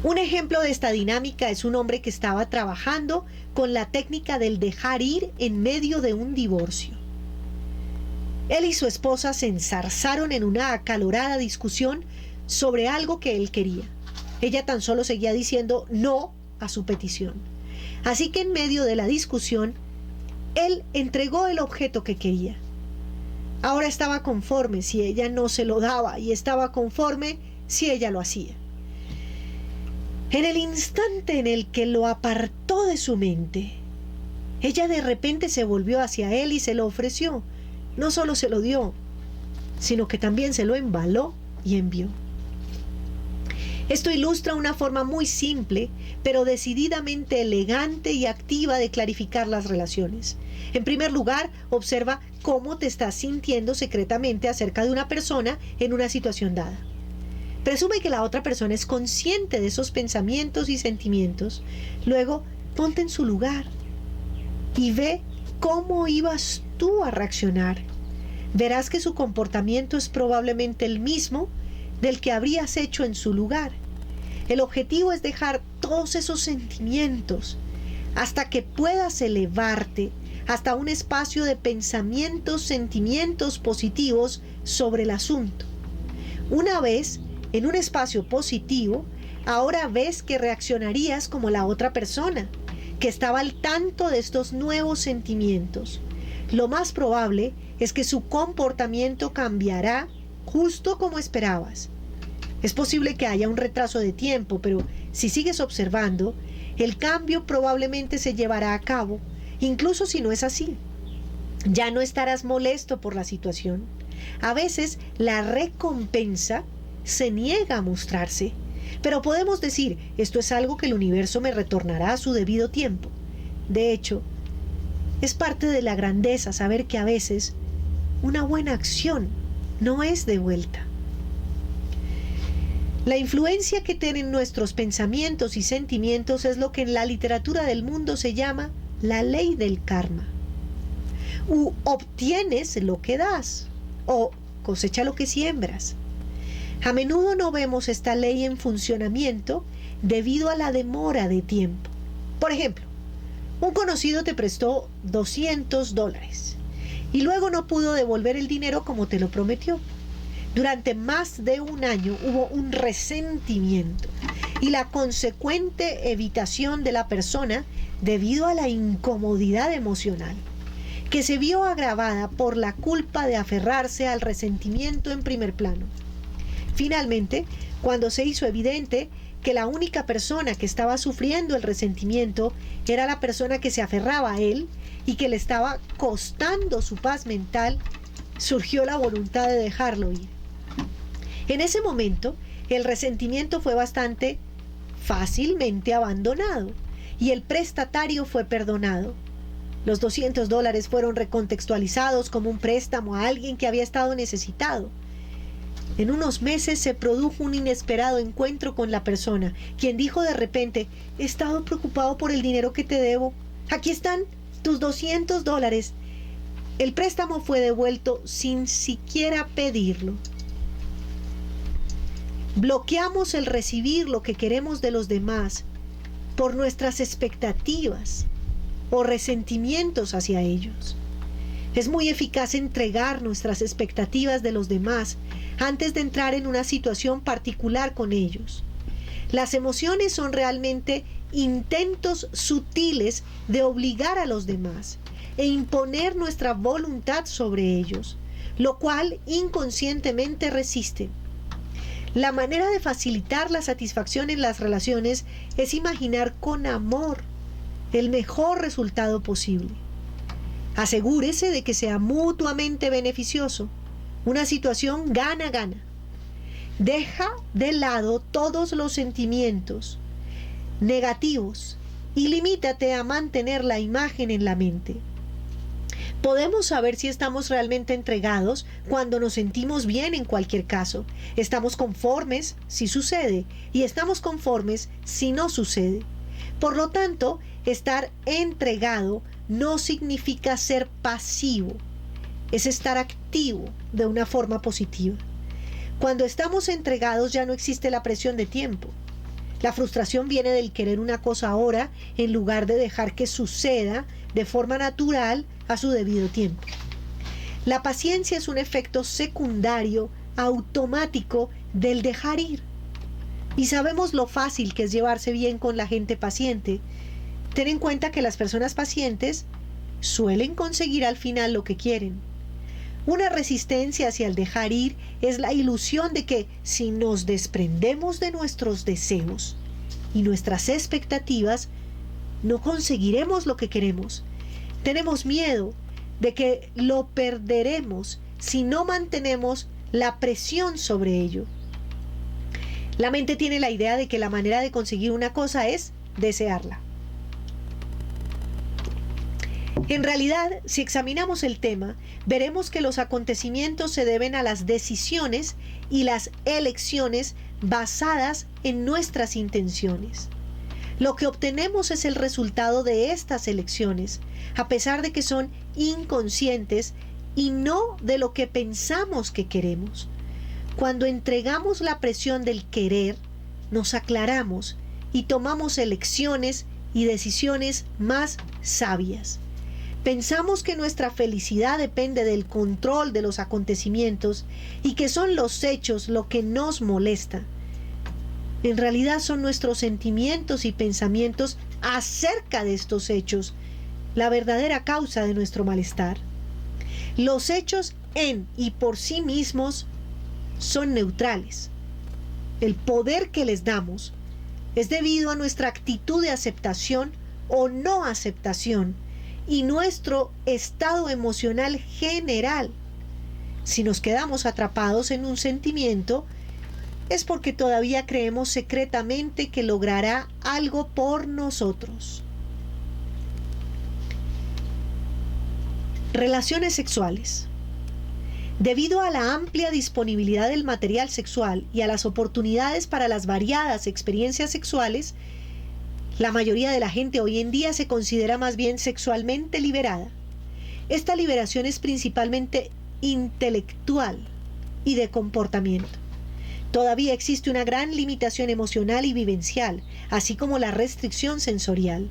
Un ejemplo de esta dinámica es un hombre que estaba trabajando con la técnica del dejar ir en medio de un divorcio. Él y su esposa se enzarzaron en una acalorada discusión sobre algo que él quería. Ella tan solo seguía diciendo no a su petición. Así que en medio de la discusión, él entregó el objeto que quería. Ahora estaba conforme si ella no se lo daba y estaba conforme si ella lo hacía. En el instante en el que lo apartó de su mente, ella de repente se volvió hacia él y se lo ofreció. No solo se lo dio, sino que también se lo embaló y envió. Esto ilustra una forma muy simple, pero decididamente elegante y activa de clarificar las relaciones. En primer lugar, observa cómo te estás sintiendo secretamente acerca de una persona en una situación dada. Presume que la otra persona es consciente de esos pensamientos y sentimientos. Luego, ponte en su lugar y ve cómo ibas tú a reaccionar. Verás que su comportamiento es probablemente el mismo del que habrías hecho en su lugar. El objetivo es dejar todos esos sentimientos hasta que puedas elevarte hasta un espacio de pensamientos, sentimientos positivos sobre el asunto. Una vez en un espacio positivo, ahora ves que reaccionarías como la otra persona, que estaba al tanto de estos nuevos sentimientos. Lo más probable es que su comportamiento cambiará justo como esperabas. Es posible que haya un retraso de tiempo, pero si sigues observando, el cambio probablemente se llevará a cabo, incluso si no es así. Ya no estarás molesto por la situación. A veces la recompensa se niega a mostrarse, pero podemos decir, esto es algo que el universo me retornará a su debido tiempo. De hecho, es parte de la grandeza saber que a veces una buena acción no es de vuelta. La influencia que tienen nuestros pensamientos y sentimientos es lo que en la literatura del mundo se llama la ley del karma. Obtienes lo que das o cosecha lo que siembras. A menudo no vemos esta ley en funcionamiento debido a la demora de tiempo. Por ejemplo, un conocido te prestó $200 y luego no pudo devolver el dinero como te lo prometió. Durante más de un año hubo un resentimiento y la consecuente evitación de la persona debido a la incomodidad emocional, que se vio agravada por la culpa de aferrarse al resentimiento en primer plano. Finalmente, cuando se hizo evidente que la única persona que estaba sufriendo el resentimiento era la persona que se aferraba a él y que le estaba costando su paz mental, surgió la voluntad de dejarlo ir. En ese momento, el resentimiento fue bastante fácilmente abandonado y el prestatario fue perdonado. Los $200 fueron recontextualizados como un préstamo a alguien que había estado necesitado. En unos meses se produjo un inesperado encuentro con la persona, quien dijo de repente: he estado preocupado por el dinero que te debo. Aquí están tus $200. El préstamo fue devuelto sin siquiera pedirlo. Bloqueamos el recibir lo que queremos de los demás por nuestras expectativas o resentimientos hacia ellos. Es muy eficaz entregar nuestras expectativas de los demás antes de entrar en una situación particular con ellos. Las emociones son realmente intentos sutiles de obligar a los demás e imponer nuestra voluntad sobre ellos, lo cual inconscientemente resisten. La manera de facilitar la satisfacción en las relaciones es imaginar con amor el mejor resultado posible. Asegúrese de que sea mutuamente beneficioso, una situación gana-gana. Deja de lado todos los sentimientos negativos y limítate a mantener la imagen en la mente. Podemos saber si estamos realmente entregados cuando nos sentimos bien en cualquier caso. Estamos conformes si sucede y estamos conformes si no sucede. Por lo tanto, estar entregado no significa ser pasivo, es estar activo de una forma positiva. Cuando estamos entregados ya no existe la presión de tiempo. La frustración viene del querer una cosa ahora en lugar de dejar que suceda de forma natural a su debido tiempo. La paciencia es un efecto secundario automático del dejar ir. Y sabemos lo fácil que es llevarse bien con la gente paciente. Ten en cuenta que las personas pacientes suelen conseguir al final lo que quieren. Una resistencia hacia el dejar ir es la ilusión de que si nos desprendemos de nuestros deseos y nuestras expectativas, no conseguiremos lo que queremos. Tenemos miedo de que lo perderemos si no mantenemos la presión sobre ello. La mente tiene la idea de que la manera de conseguir una cosa es desearla. En realidad, si examinamos el tema, veremos que los acontecimientos se deben a las decisiones y las elecciones basadas en nuestras intenciones. Lo que obtenemos es el resultado de estas elecciones, a pesar de que son inconscientes y no de lo que pensamos que queremos. Cuando entregamos la presión del querer, nos aclaramos y tomamos elecciones y decisiones más sabias. Pensamos que nuestra felicidad depende del control de los acontecimientos y que son los hechos lo que nos molesta. En realidad son nuestros sentimientos y pensamientos acerca de estos hechos la verdadera causa de nuestro malestar. Los hechos en y por sí mismos son neutrales. El poder que les damos es debido a nuestra actitud de aceptación o no aceptación y nuestro estado emocional general. Si nos quedamos atrapados en un sentimiento, es porque todavía creemos secretamente que logrará algo por nosotros. Relaciones sexuales. Debido a la amplia disponibilidad del material sexual y a las oportunidades para las variadas experiencias sexuales, la mayoría de la gente hoy en día se considera más bien sexualmente liberada. Esta liberación es principalmente intelectual y de comportamiento. Todavía existe una gran limitación emocional y vivencial, así como la restricción sensorial.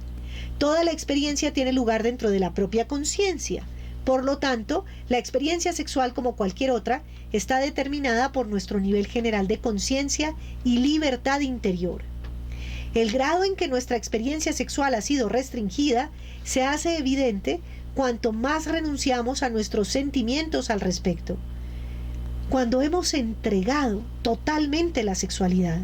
Toda la experiencia tiene lugar dentro de la propia conciencia. Por lo tanto, la experiencia sexual, como cualquier otra, está determinada por nuestro nivel general de conciencia y libertad interior. El grado en que nuestra experiencia sexual ha sido restringida se hace evidente cuanto más renunciamos a nuestros sentimientos al respecto. Cuando hemos entregado totalmente la sexualidad,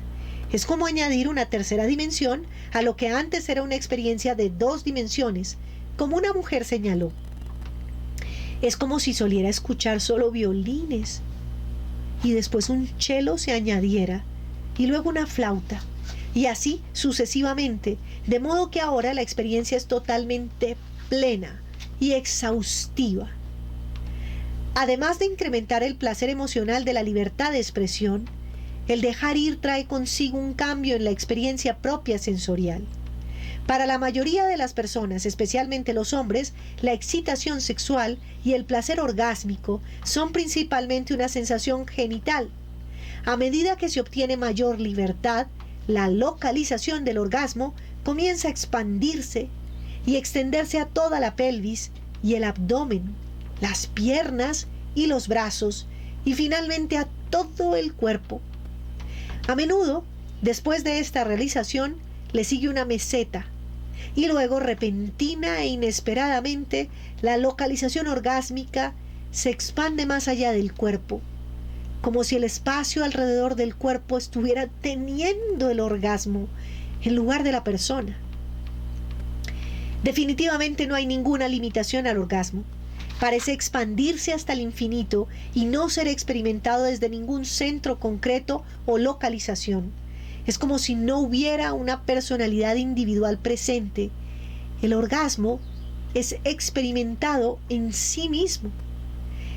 es como añadir una tercera dimensión a lo que antes era una experiencia de 2 dimensiones, como una mujer señaló. Es como si soliera escuchar solo violines y después un cello se añadiera y luego una flauta y así sucesivamente, de modo que ahora la experiencia es totalmente plena, y exhaustiva. Además de incrementar el placer emocional de la libertad de expresión, el dejar ir trae consigo un cambio en la experiencia propia sensorial. Para la mayoría de las personas, especialmente los hombres, la excitación sexual y el placer orgásmico son principalmente una sensación genital. A medida que se obtiene mayor libertad, la localización del orgasmo comienza a expandirse y extenderse a toda la pelvis y el abdomen, las piernas y los brazos, y finalmente a todo el cuerpo. A menudo, después de esta realización, le sigue una meseta, y luego, repentina e inesperadamente, la localización orgásmica se expande más allá del cuerpo, como si el espacio alrededor del cuerpo estuviera teniendo el orgasmo en lugar de la persona. Definitivamente no hay ninguna limitación al orgasmo. Parece expandirse hasta el infinito y no ser experimentado desde ningún centro concreto o localización. Es como si no hubiera una personalidad individual presente. El orgasmo es experimentado en sí mismo.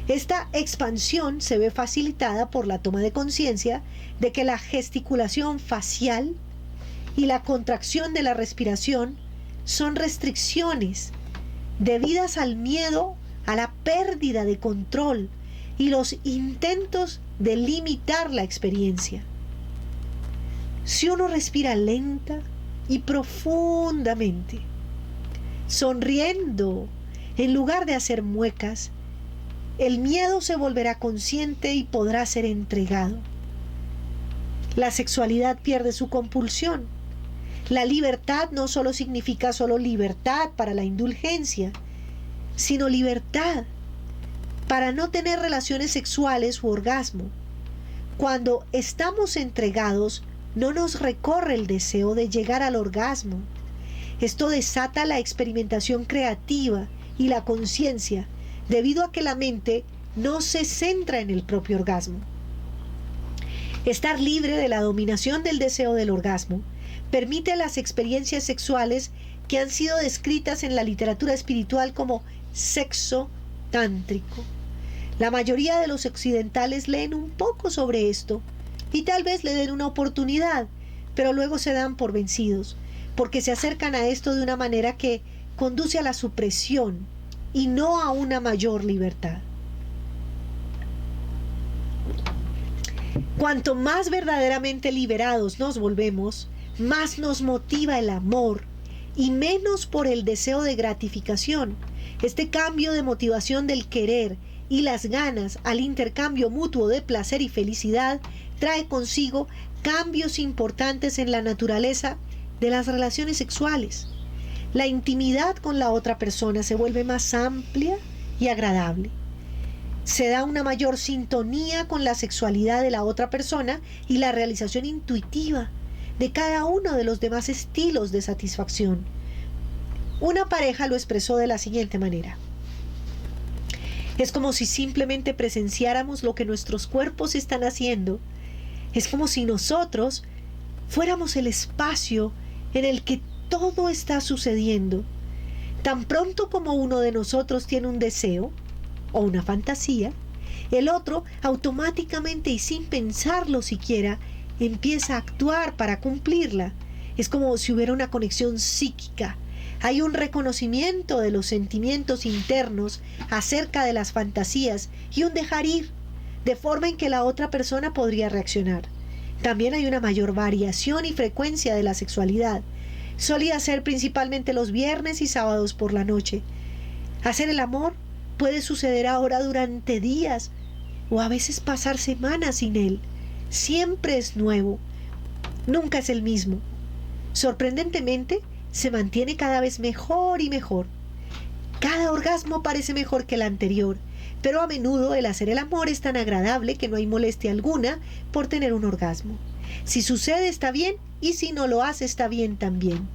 Esta expansión se ve facilitada por la toma de conciencia de que la gesticulación facial y la contracción de la respiración son restricciones debidas al miedo a la pérdida de control y los intentos de limitar la experiencia. Si uno respira lenta y profundamente, sonriendo en lugar de hacer muecas, el miedo se volverá consciente y podrá ser entregado. La sexualidad pierde su compulsión. La libertad no solo significa solo libertad para la indulgencia, sino libertad para no tener relaciones sexuales u orgasmo. Cuando estamos entregados, no nos recorre el deseo de llegar al orgasmo. Esto desata la experimentación creativa y la conciencia, debido a que la mente no se centra en el propio orgasmo. Estar libre de la dominación del deseo del orgasmo permite las experiencias sexuales que han sido descritas en la literatura espiritual como sexo tántrico. La mayoría de los occidentales leen un poco sobre esto y tal vez le den una oportunidad, pero luego se dan por vencidos, porque se acercan a esto de una manera que conduce a la supresión y no a una mayor libertad. Cuanto más verdaderamente liberados nos volvemos, más nos motiva el amor y menos por el deseo de gratificación. Este cambio de motivación del querer y las ganas al intercambio mutuo de placer y felicidad trae consigo cambios importantes en la naturaleza de las relaciones sexuales. La intimidad con la otra persona se vuelve más amplia y agradable. Se da una mayor sintonía con la sexualidad de la otra persona y la realización intuitiva de cada uno de los demás estilos de satisfacción. Una pareja lo expresó de la siguiente manera: es como si simplemente presenciáramos lo que nuestros cuerpos están haciendo. Es como si nosotros fuéramos el espacio en el que todo está sucediendo. Tan pronto como uno de nosotros tiene un deseo o una fantasía, el otro automáticamente y sin pensarlo siquiera empieza a actuar para cumplirla. Es como si hubiera una conexión psíquica. Hay un reconocimiento de los sentimientos internos acerca de las fantasías y un dejar ir, de forma en que la otra persona podría reaccionar. También hay una mayor variación y frecuencia de la sexualidad. Solía ser principalmente los viernes y sábados por la noche. Hacer el amor puede suceder ahora durante días o a veces pasar semanas sin él. Siempre es nuevo, nunca es el mismo. Sorprendentemente, se mantiene cada vez mejor y mejor. Cada orgasmo parece mejor que el anterior, pero a menudo el hacer el amor es tan agradable que no hay molestia alguna por tener un orgasmo. Si sucede está bien, y si no lo hace está bien también.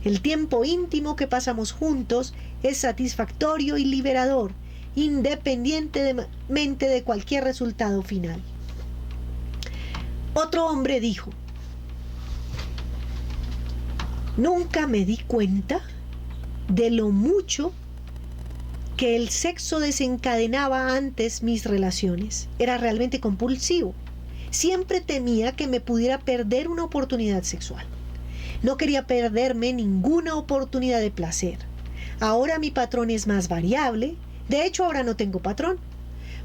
El tiempo íntimo que pasamos juntos es satisfactorio y liberador, independientemente de cualquier resultado final. Otro hombre dijo: nunca me di cuenta de lo mucho que el sexo desencadenaba antes mis relaciones. Era realmente compulsivo. Siempre temía que me pudiera perder una oportunidad sexual. No quería perderme ninguna oportunidad de placer. Ahora mi patrón es más variable. De hecho, ahora no tengo patrón.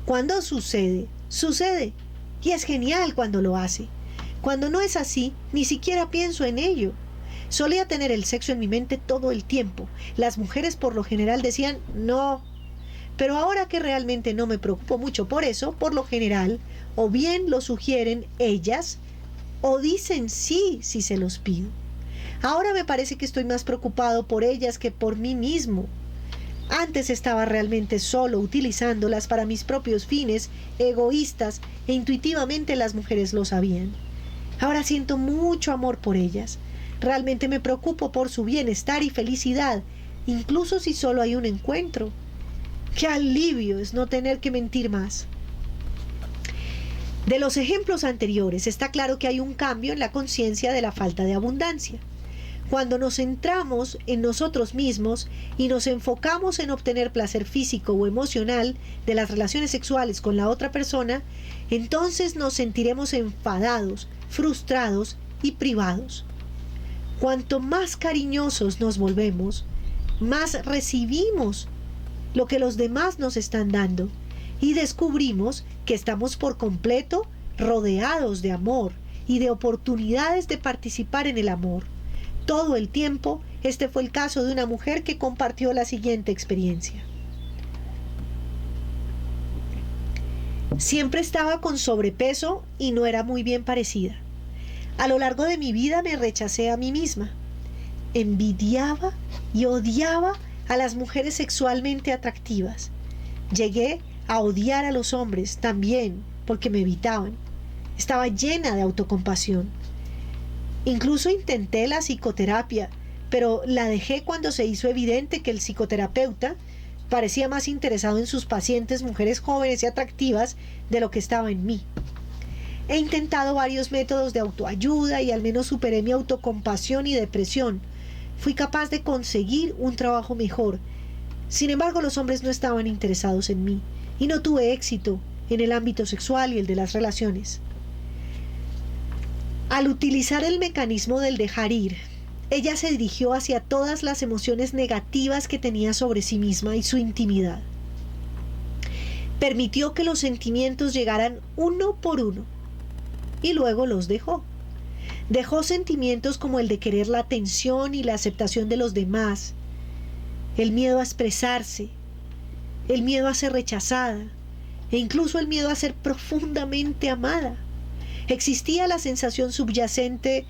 Cuando sucede, sucede. Y es genial cuando lo hace. Cuando no es así, ni siquiera pienso en ello. Solía tener el sexo en mi mente todo el tiempo. Las mujeres por lo general decían no. Pero ahora que realmente no me preocupo mucho por eso, por lo general, o bien lo sugieren ellas, o dicen sí si se los pido. Ahora me parece que estoy más preocupado por ellas que por mí mismo. Antes estaba realmente solo utilizándolas para mis propios fines egoístas e intuitivamente las mujeres lo sabían. Ahora siento mucho amor por ellas. Realmente me preocupo por su bienestar y felicidad, incluso si solo hay un encuentro. ¡Qué alivio es no tener que mentir más! De los ejemplos anteriores está claro que hay un cambio en la conciencia de la falta de abundancia. Cuando nos centramos en nosotros mismos y nos enfocamos en obtener placer físico o emocional de las relaciones sexuales con la otra persona, entonces nos sentiremos enfadados, frustrados y privados. Cuanto más cariñosos nos volvemos, más recibimos lo que los demás nos están dando y descubrimos que estamos por completo rodeados de amor y de oportunidades de participar en el amor. Todo el tiempo, este fue el caso de una mujer que compartió la siguiente experiencia. Siempre estaba con sobrepeso y no era muy bien parecida. A lo largo de mi vida me rechacé a mí misma. Envidiaba y odiaba a las mujeres sexualmente atractivas. Llegué a odiar a los hombres también porque me evitaban. Estaba llena de autocompasión. Incluso intenté la psicoterapia, pero la dejé cuando se hizo evidente que el psicoterapeuta parecía más interesado en sus pacientes, mujeres jóvenes y atractivas, de lo que estaba en mí. He intentado varios métodos de autoayuda y al menos superé mi autocompasión y depresión. Fui capaz de conseguir un trabajo mejor. Sin embargo, los hombres no estaban interesados en mí y no tuve éxito en el ámbito sexual y el de las relaciones. Al utilizar el mecanismo del dejar ir, ella se dirigió hacia todas las emociones negativas que tenía sobre sí misma y su intimidad. Permitió que los sentimientos llegaran uno por uno y luego los dejó. Dejó sentimientos como el de querer la atención y la aceptación de los demás, el miedo a expresarse, el miedo a ser rechazada e incluso el miedo a ser profundamente amada. Existía la sensación subyacente,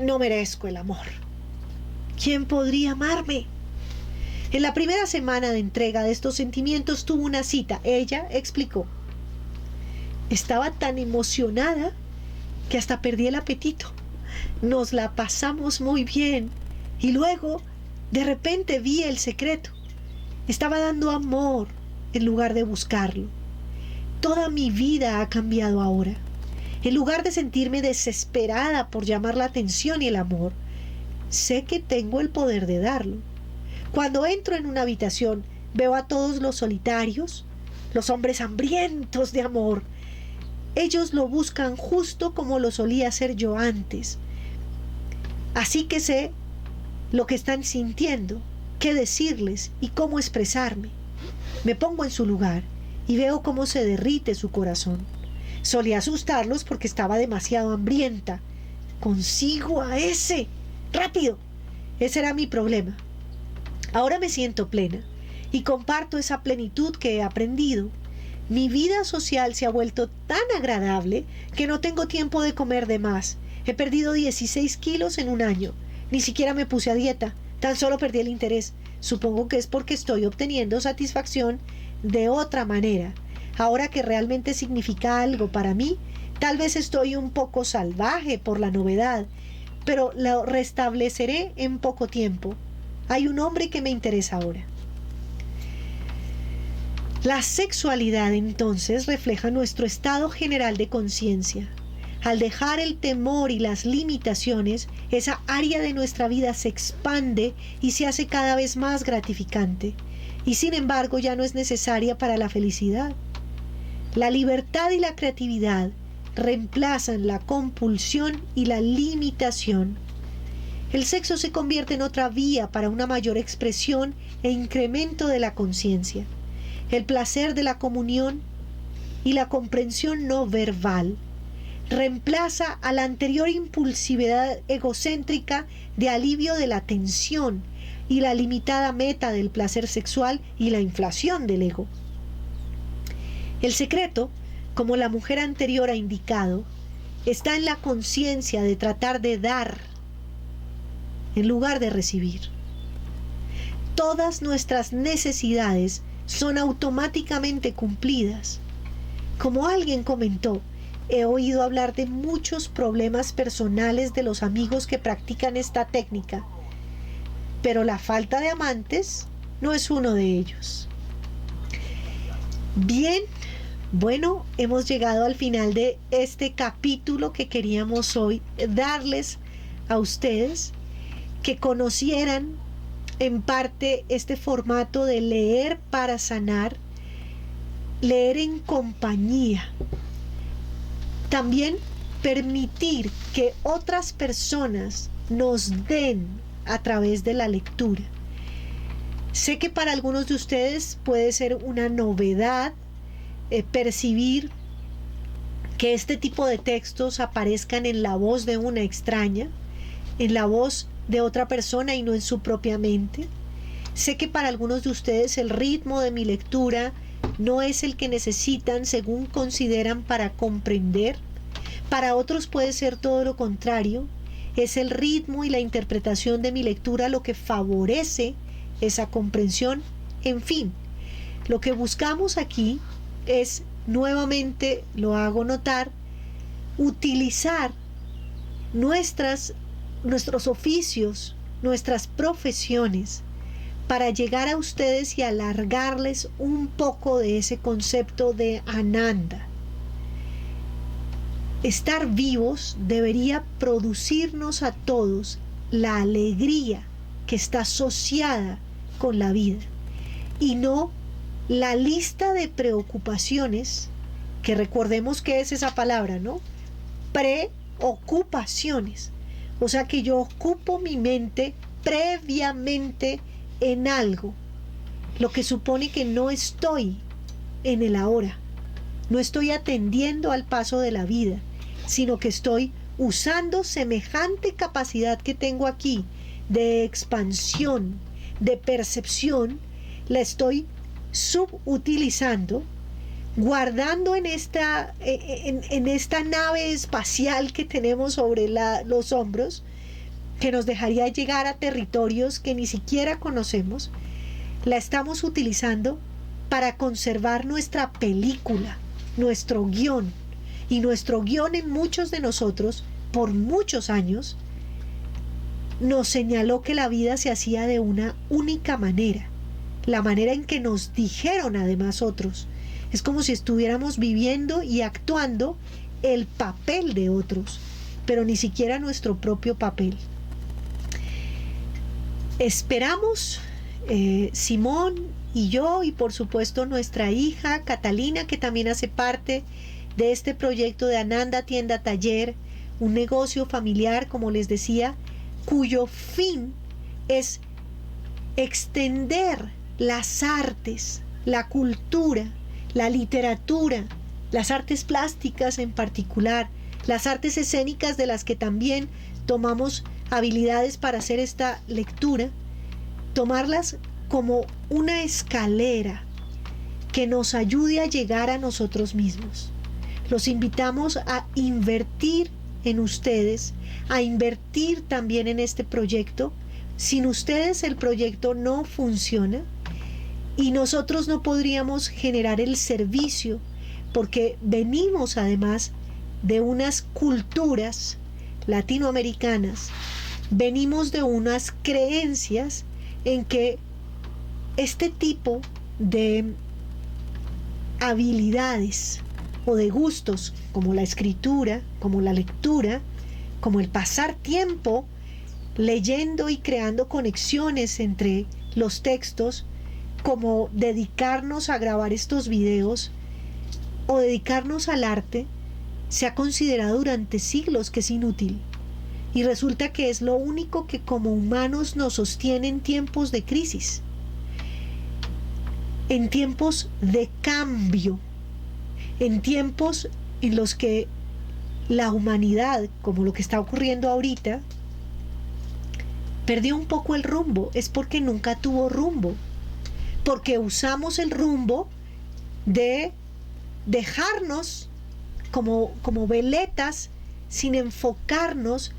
no merezco el amor. ¿Quién podría amarme? En la primera semana de entrega de estos sentimientos tuvo una cita. Ella explicó. Estaba tan emocionada que hasta perdí el apetito. Nos la pasamos muy bien y luego de repente vi el secreto. Estaba dando amor en lugar de buscarlo. Toda mi vida ha cambiado ahora. En lugar de sentirme desesperada por llamar la atención y el amor, sé que tengo el poder de darlo. Cuando entro en una habitación, veo a todos los solitarios, los hombres hambrientos de amor. Ellos lo buscan justo como lo solía hacer yo antes. Así que sé lo que están sintiendo, qué decirles y cómo expresarme. Me pongo en su lugar y veo cómo se derrite su corazón. Solía asustarlos porque estaba demasiado hambrienta. Consigo a ese. ¡Rápido! Ese era mi problema. Ahora me siento plena y comparto esa plenitud que he aprendido. Mi vida social se ha vuelto tan agradable que no tengo tiempo de comer de más. He perdido 16 kilos en un año. Ni siquiera me puse a dieta. Tan solo perdí el interés. Supongo que es porque estoy obteniendo satisfacción de otra manera. Ahora que realmente significa algo para mí, tal vez estoy un poco salvaje por la novedad, pero lo restableceré en poco tiempo. Hay un hombre que me interesa ahora. La sexualidad entonces refleja nuestro estado general de conciencia. Al dejar el temor y las limitaciones, esa área de nuestra vida se expande y se hace cada vez más gratificante. y sin embargo ya no es necesaria para la felicidad. La libertad y la creatividad reemplazan la compulsión y la limitación. El sexo se convierte en otra vía para una mayor expresión e incremento de la conciencia. El placer de la comunión y la comprensión no verbal reemplaza a la anterior impulsividad egocéntrica de alivio de la tensión y la limitada meta del placer sexual y la inflación del ego. El secreto, como la mujer anterior ha indicado, está en la conciencia de tratar de dar en lugar de recibir. Todas nuestras necesidades son automáticamente cumplidas. Como alguien comentó, he oído hablar de muchos problemas personales de los amigos que practican esta técnica, pero la falta de amantes no es uno de ellos. Bien, bueno, hemos llegado al final de este capítulo que queríamos hoy darles a ustedes, que conocieran en parte este formato de leer para sanar, leer en compañía. También permitir que otras personas nos den a través de la lectura. Sé que para algunos de ustedes puede ser una novedad percibir que este tipo de textos aparezcan en la voz de una extraña, en la voz de otra persona y no en su propia mente. Sé que para algunos de ustedes el ritmo de mi lectura no es el que necesitan según consideran para comprender. Para otros puede ser todo lo contrario. Es el ritmo y la interpretación de mi lectura lo que favorece esa comprensión. En fin, lo que buscamos aquí es, nuevamente lo hago notar, utilizar nuestros oficios, nuestras profesiones, para llegar a ustedes y alargarles un poco de ese concepto de Ananda. Estar vivos debería producirnos a todos la alegría que está asociada con la vida y no la lista de preocupaciones, que recordemos que es esa palabra, ¿no? Preocupaciones. O sea que yo ocupo mi mente previamente en algo, lo que supone que no estoy en el ahora, no estoy atendiendo al paso de la vida, sino que estoy usando semejante capacidad que tengo aquí de expansión, de percepción, la estoy subutilizando, guardando en esta nave espacial que tenemos sobre los hombros, que nos dejaría llegar a territorios que ni siquiera conocemos. La estamos utilizando para conservar nuestra película, nuestro guión, y nuestro guión en muchos de nosotros, por muchos años, nos señaló que la vida se hacía de una única manera, la manera en que nos dijeron además otros. Es como si estuviéramos viviendo y actuando el papel de otros, pero ni siquiera nuestro propio papel. Esperamos, Simón y yo, y por supuesto nuestra hija Catalina, que también hace parte de este proyecto de Ananda Tienda Taller, un negocio familiar, como les decía, cuyo fin es extender las artes, la cultura, la literatura, las artes plásticas en particular, las artes escénicas, de las que también tomamos habilidades para hacer esta lectura, tomarlas como una escalera que nos ayude a llegar a nosotros mismos. Los invitamos a invertir en ustedes, a invertir también en este proyecto. Sin ustedes el proyecto no funciona y nosotros no podríamos generar el servicio, porque venimos además de unas culturas latinoamericanas, venimos de unas creencias en que este tipo de habilidades o de gustos, como la escritura, como la lectura, como el pasar tiempo leyendo y creando conexiones entre los textos, como dedicarnos a grabar estos videos o dedicarnos al arte se ha considerado durante siglos que es inútil. Y resulta que es lo único que como humanos nos sostiene en tiempos de crisis, en tiempos de cambio, en tiempos en los que la humanidad, como lo que está ocurriendo ahorita, perdió un poco el rumbo. Es porque nunca tuvo rumbo, porque usamos el rumbo de dejarnos como veletas sin enfocarnos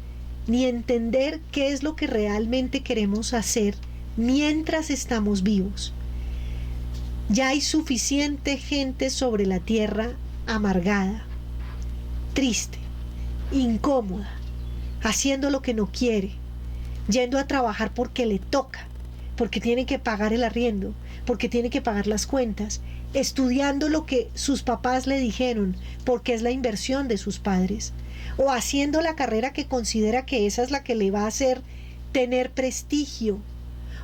ni entender qué es lo que realmente queremos hacer mientras estamos vivos. Ya hay suficiente gente sobre la tierra amargada, triste, incómoda, haciendo lo que no quiere, yendo a trabajar porque le toca, porque tiene que pagar el arriendo, porque tiene que pagar las cuentas, estudiando lo que sus papás le dijeron, porque es la inversión de sus padres, o haciendo la carrera que considera que esa es la que le va a hacer tener prestigio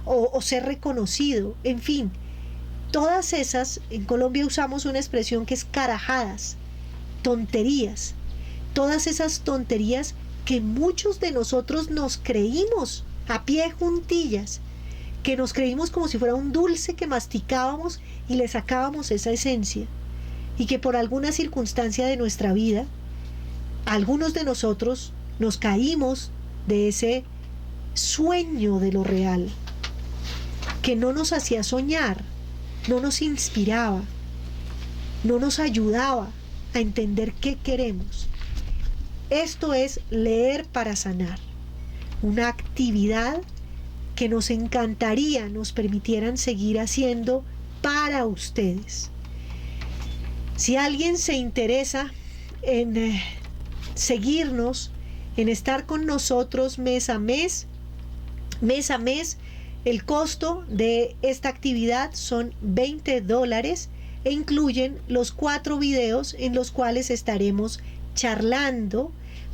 o ser reconocido. En fin, todas esas, en Colombia usamos una expresión que es carajadas, tonterías, todas esas tonterías que muchos de nosotros nos creímos a pie juntillas, que nos creímos como si fuera un dulce que masticábamos y le sacábamos esa esencia, y que por alguna circunstancia de nuestra vida, algunos de nosotros nos caímos de ese sueño de lo real, que no nos hacía soñar, no nos inspiraba, no nos ayudaba a entender qué queremos. Esto es leer para sanar, una actividad que nos encantaría nos permitieran seguir haciendo para ustedes. Si alguien se interesa en seguirnos, en estar con nosotros mes a mes, el costo de esta actividad son $20 e incluyen los 4 videos en los cuales estaremos charlando,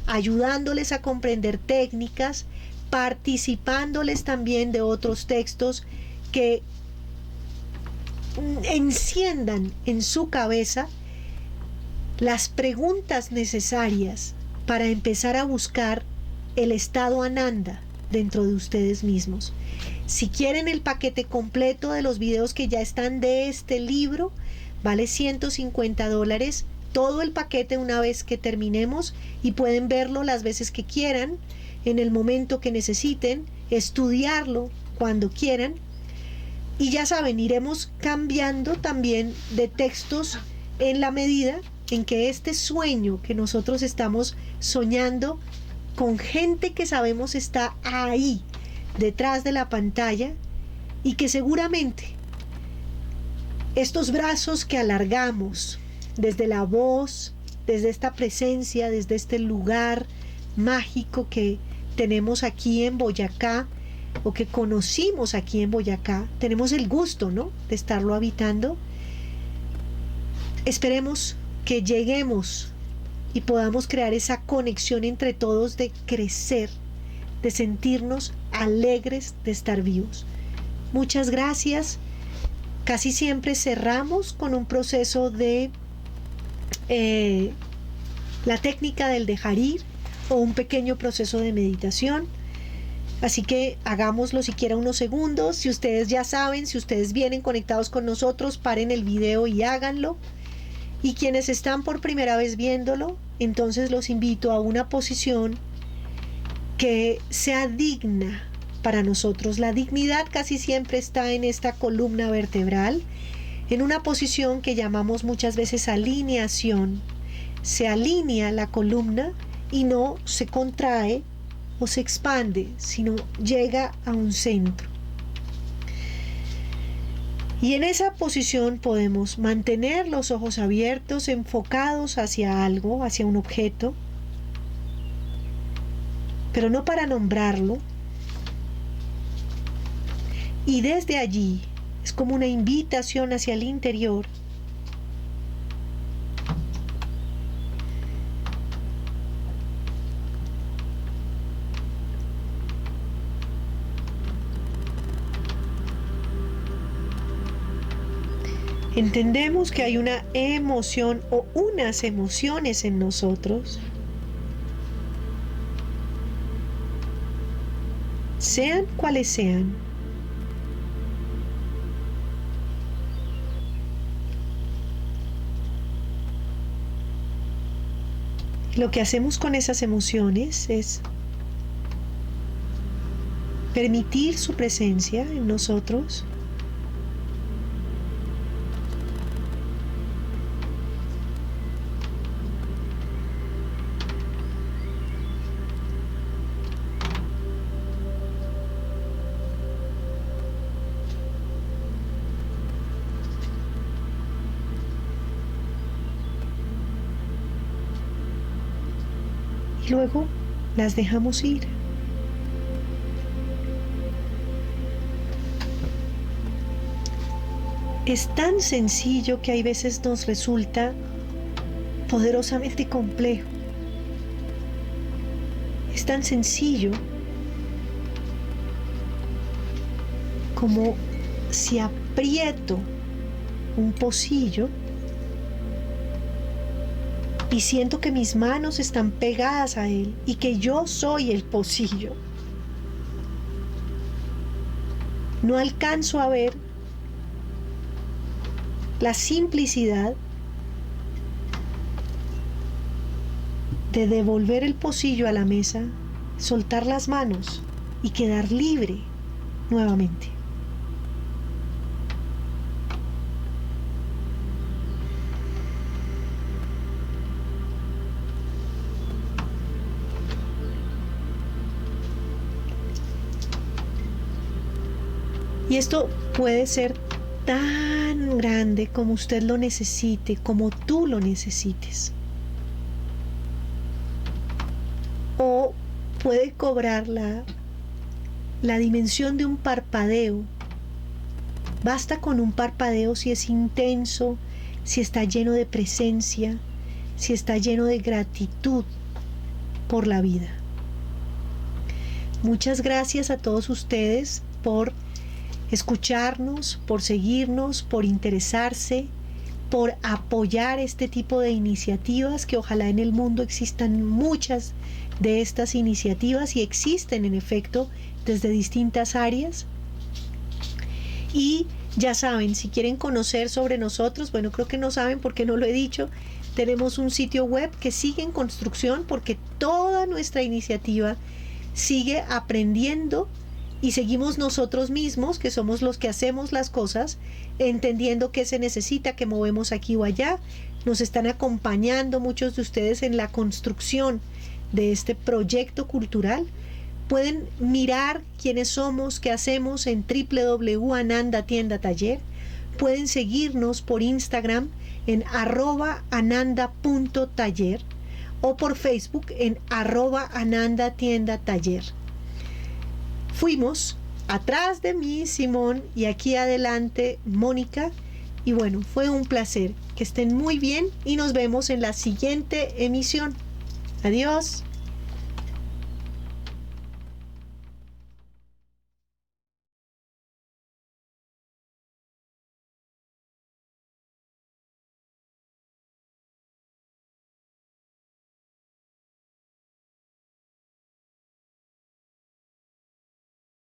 ayudándoles a comprender técnicas, participándoles también de otros textos que enciendan en su cabeza las preguntas necesarias para empezar a buscar el estado Ananda dentro de ustedes mismos. Si quieren el paquete completo de los videos que ya están de este libro, vale $150, todo el paquete una vez que terminemos, y pueden verlo las veces que quieran, en el momento que necesiten, estudiarlo cuando quieran. Y ya saben, iremos cambiando también de textos en la medida en que este sueño que nosotros estamos soñando con gente que sabemos está ahí, detrás de la pantalla, y que seguramente estos brazos que alargamos desde la voz, desde esta presencia, desde este lugar mágico que tenemos aquí en Boyacá, o que conocimos aquí en Boyacá, tenemos el gusto, ¿no?, de estarlo habitando. Esperemos que lleguemos y podamos crear esa conexión entre todos, de crecer, de sentirnos alegres de estar vivos. Muchas gracias. Casi siempre cerramos con un proceso de la técnica del dejar ir, o un pequeño proceso de meditación. Así que hagámoslo siquiera unos segundos. Si ustedes ya saben, si ustedes vienen conectados con nosotros, paren el video y háganlo. Y quienes están por primera vez viéndolo, entonces los invito a una posición que sea digna para nosotros. La dignidad casi siempre está en esta columna vertebral, en una posición que llamamos muchas veces alineación. Se alinea la columna y no se contrae o se expande, sino llega a un centro. Y en esa posición podemos mantener los ojos abiertos, enfocados hacia algo, hacia un objeto, pero no para nombrarlo. Y desde allí es como una invitación hacia el interior. Entendemos que hay una emoción o unas emociones en nosotros, sean cuales sean. Lo que hacemos con esas emociones es permitir su presencia en nosotros. Y luego las dejamos ir. Es tan sencillo que hay veces nos resulta poderosamente complejo. Es tan sencillo como si aprieto un pocillo y siento que mis manos están pegadas a él y que yo soy el pocillo. No alcanzo a ver la simplicidad de devolver el pocillo a la mesa, soltar las manos y quedar libre nuevamente. Y esto puede ser tan grande como usted lo necesite, como tú lo necesites. O puede cobrar la dimensión de un parpadeo. Basta con un parpadeo si es intenso, si está lleno de presencia, si está lleno de gratitud por la vida. Muchas gracias a todos ustedes por escucharnos, por seguirnos, por interesarse, por apoyar este tipo de iniciativas, que ojalá en el mundo existan muchas de estas iniciativas, y existen en efecto desde distintas áreas. Y ya saben, si quieren conocer sobre nosotros, bueno, creo que no saben porque no lo he dicho, tenemos un sitio web que sigue en construcción porque toda nuestra iniciativa sigue aprendiendo. Y seguimos nosotros mismos, que somos los que hacemos las cosas, entendiendo qué se necesita, que movemos aquí o allá. Nos están acompañando muchos de ustedes en la construcción de este proyecto cultural. Pueden mirar quiénes somos, qué hacemos en www.ananda-tienda-taller. Pueden seguirnos por Instagram en @ananda.taller o por Facebook en @ananda-tienda-taller. Fuimos atrás de mí, Simón, y aquí adelante, Mónica. Y bueno, fue un placer. Que estén muy bien y nos vemos en la siguiente emisión. Adiós.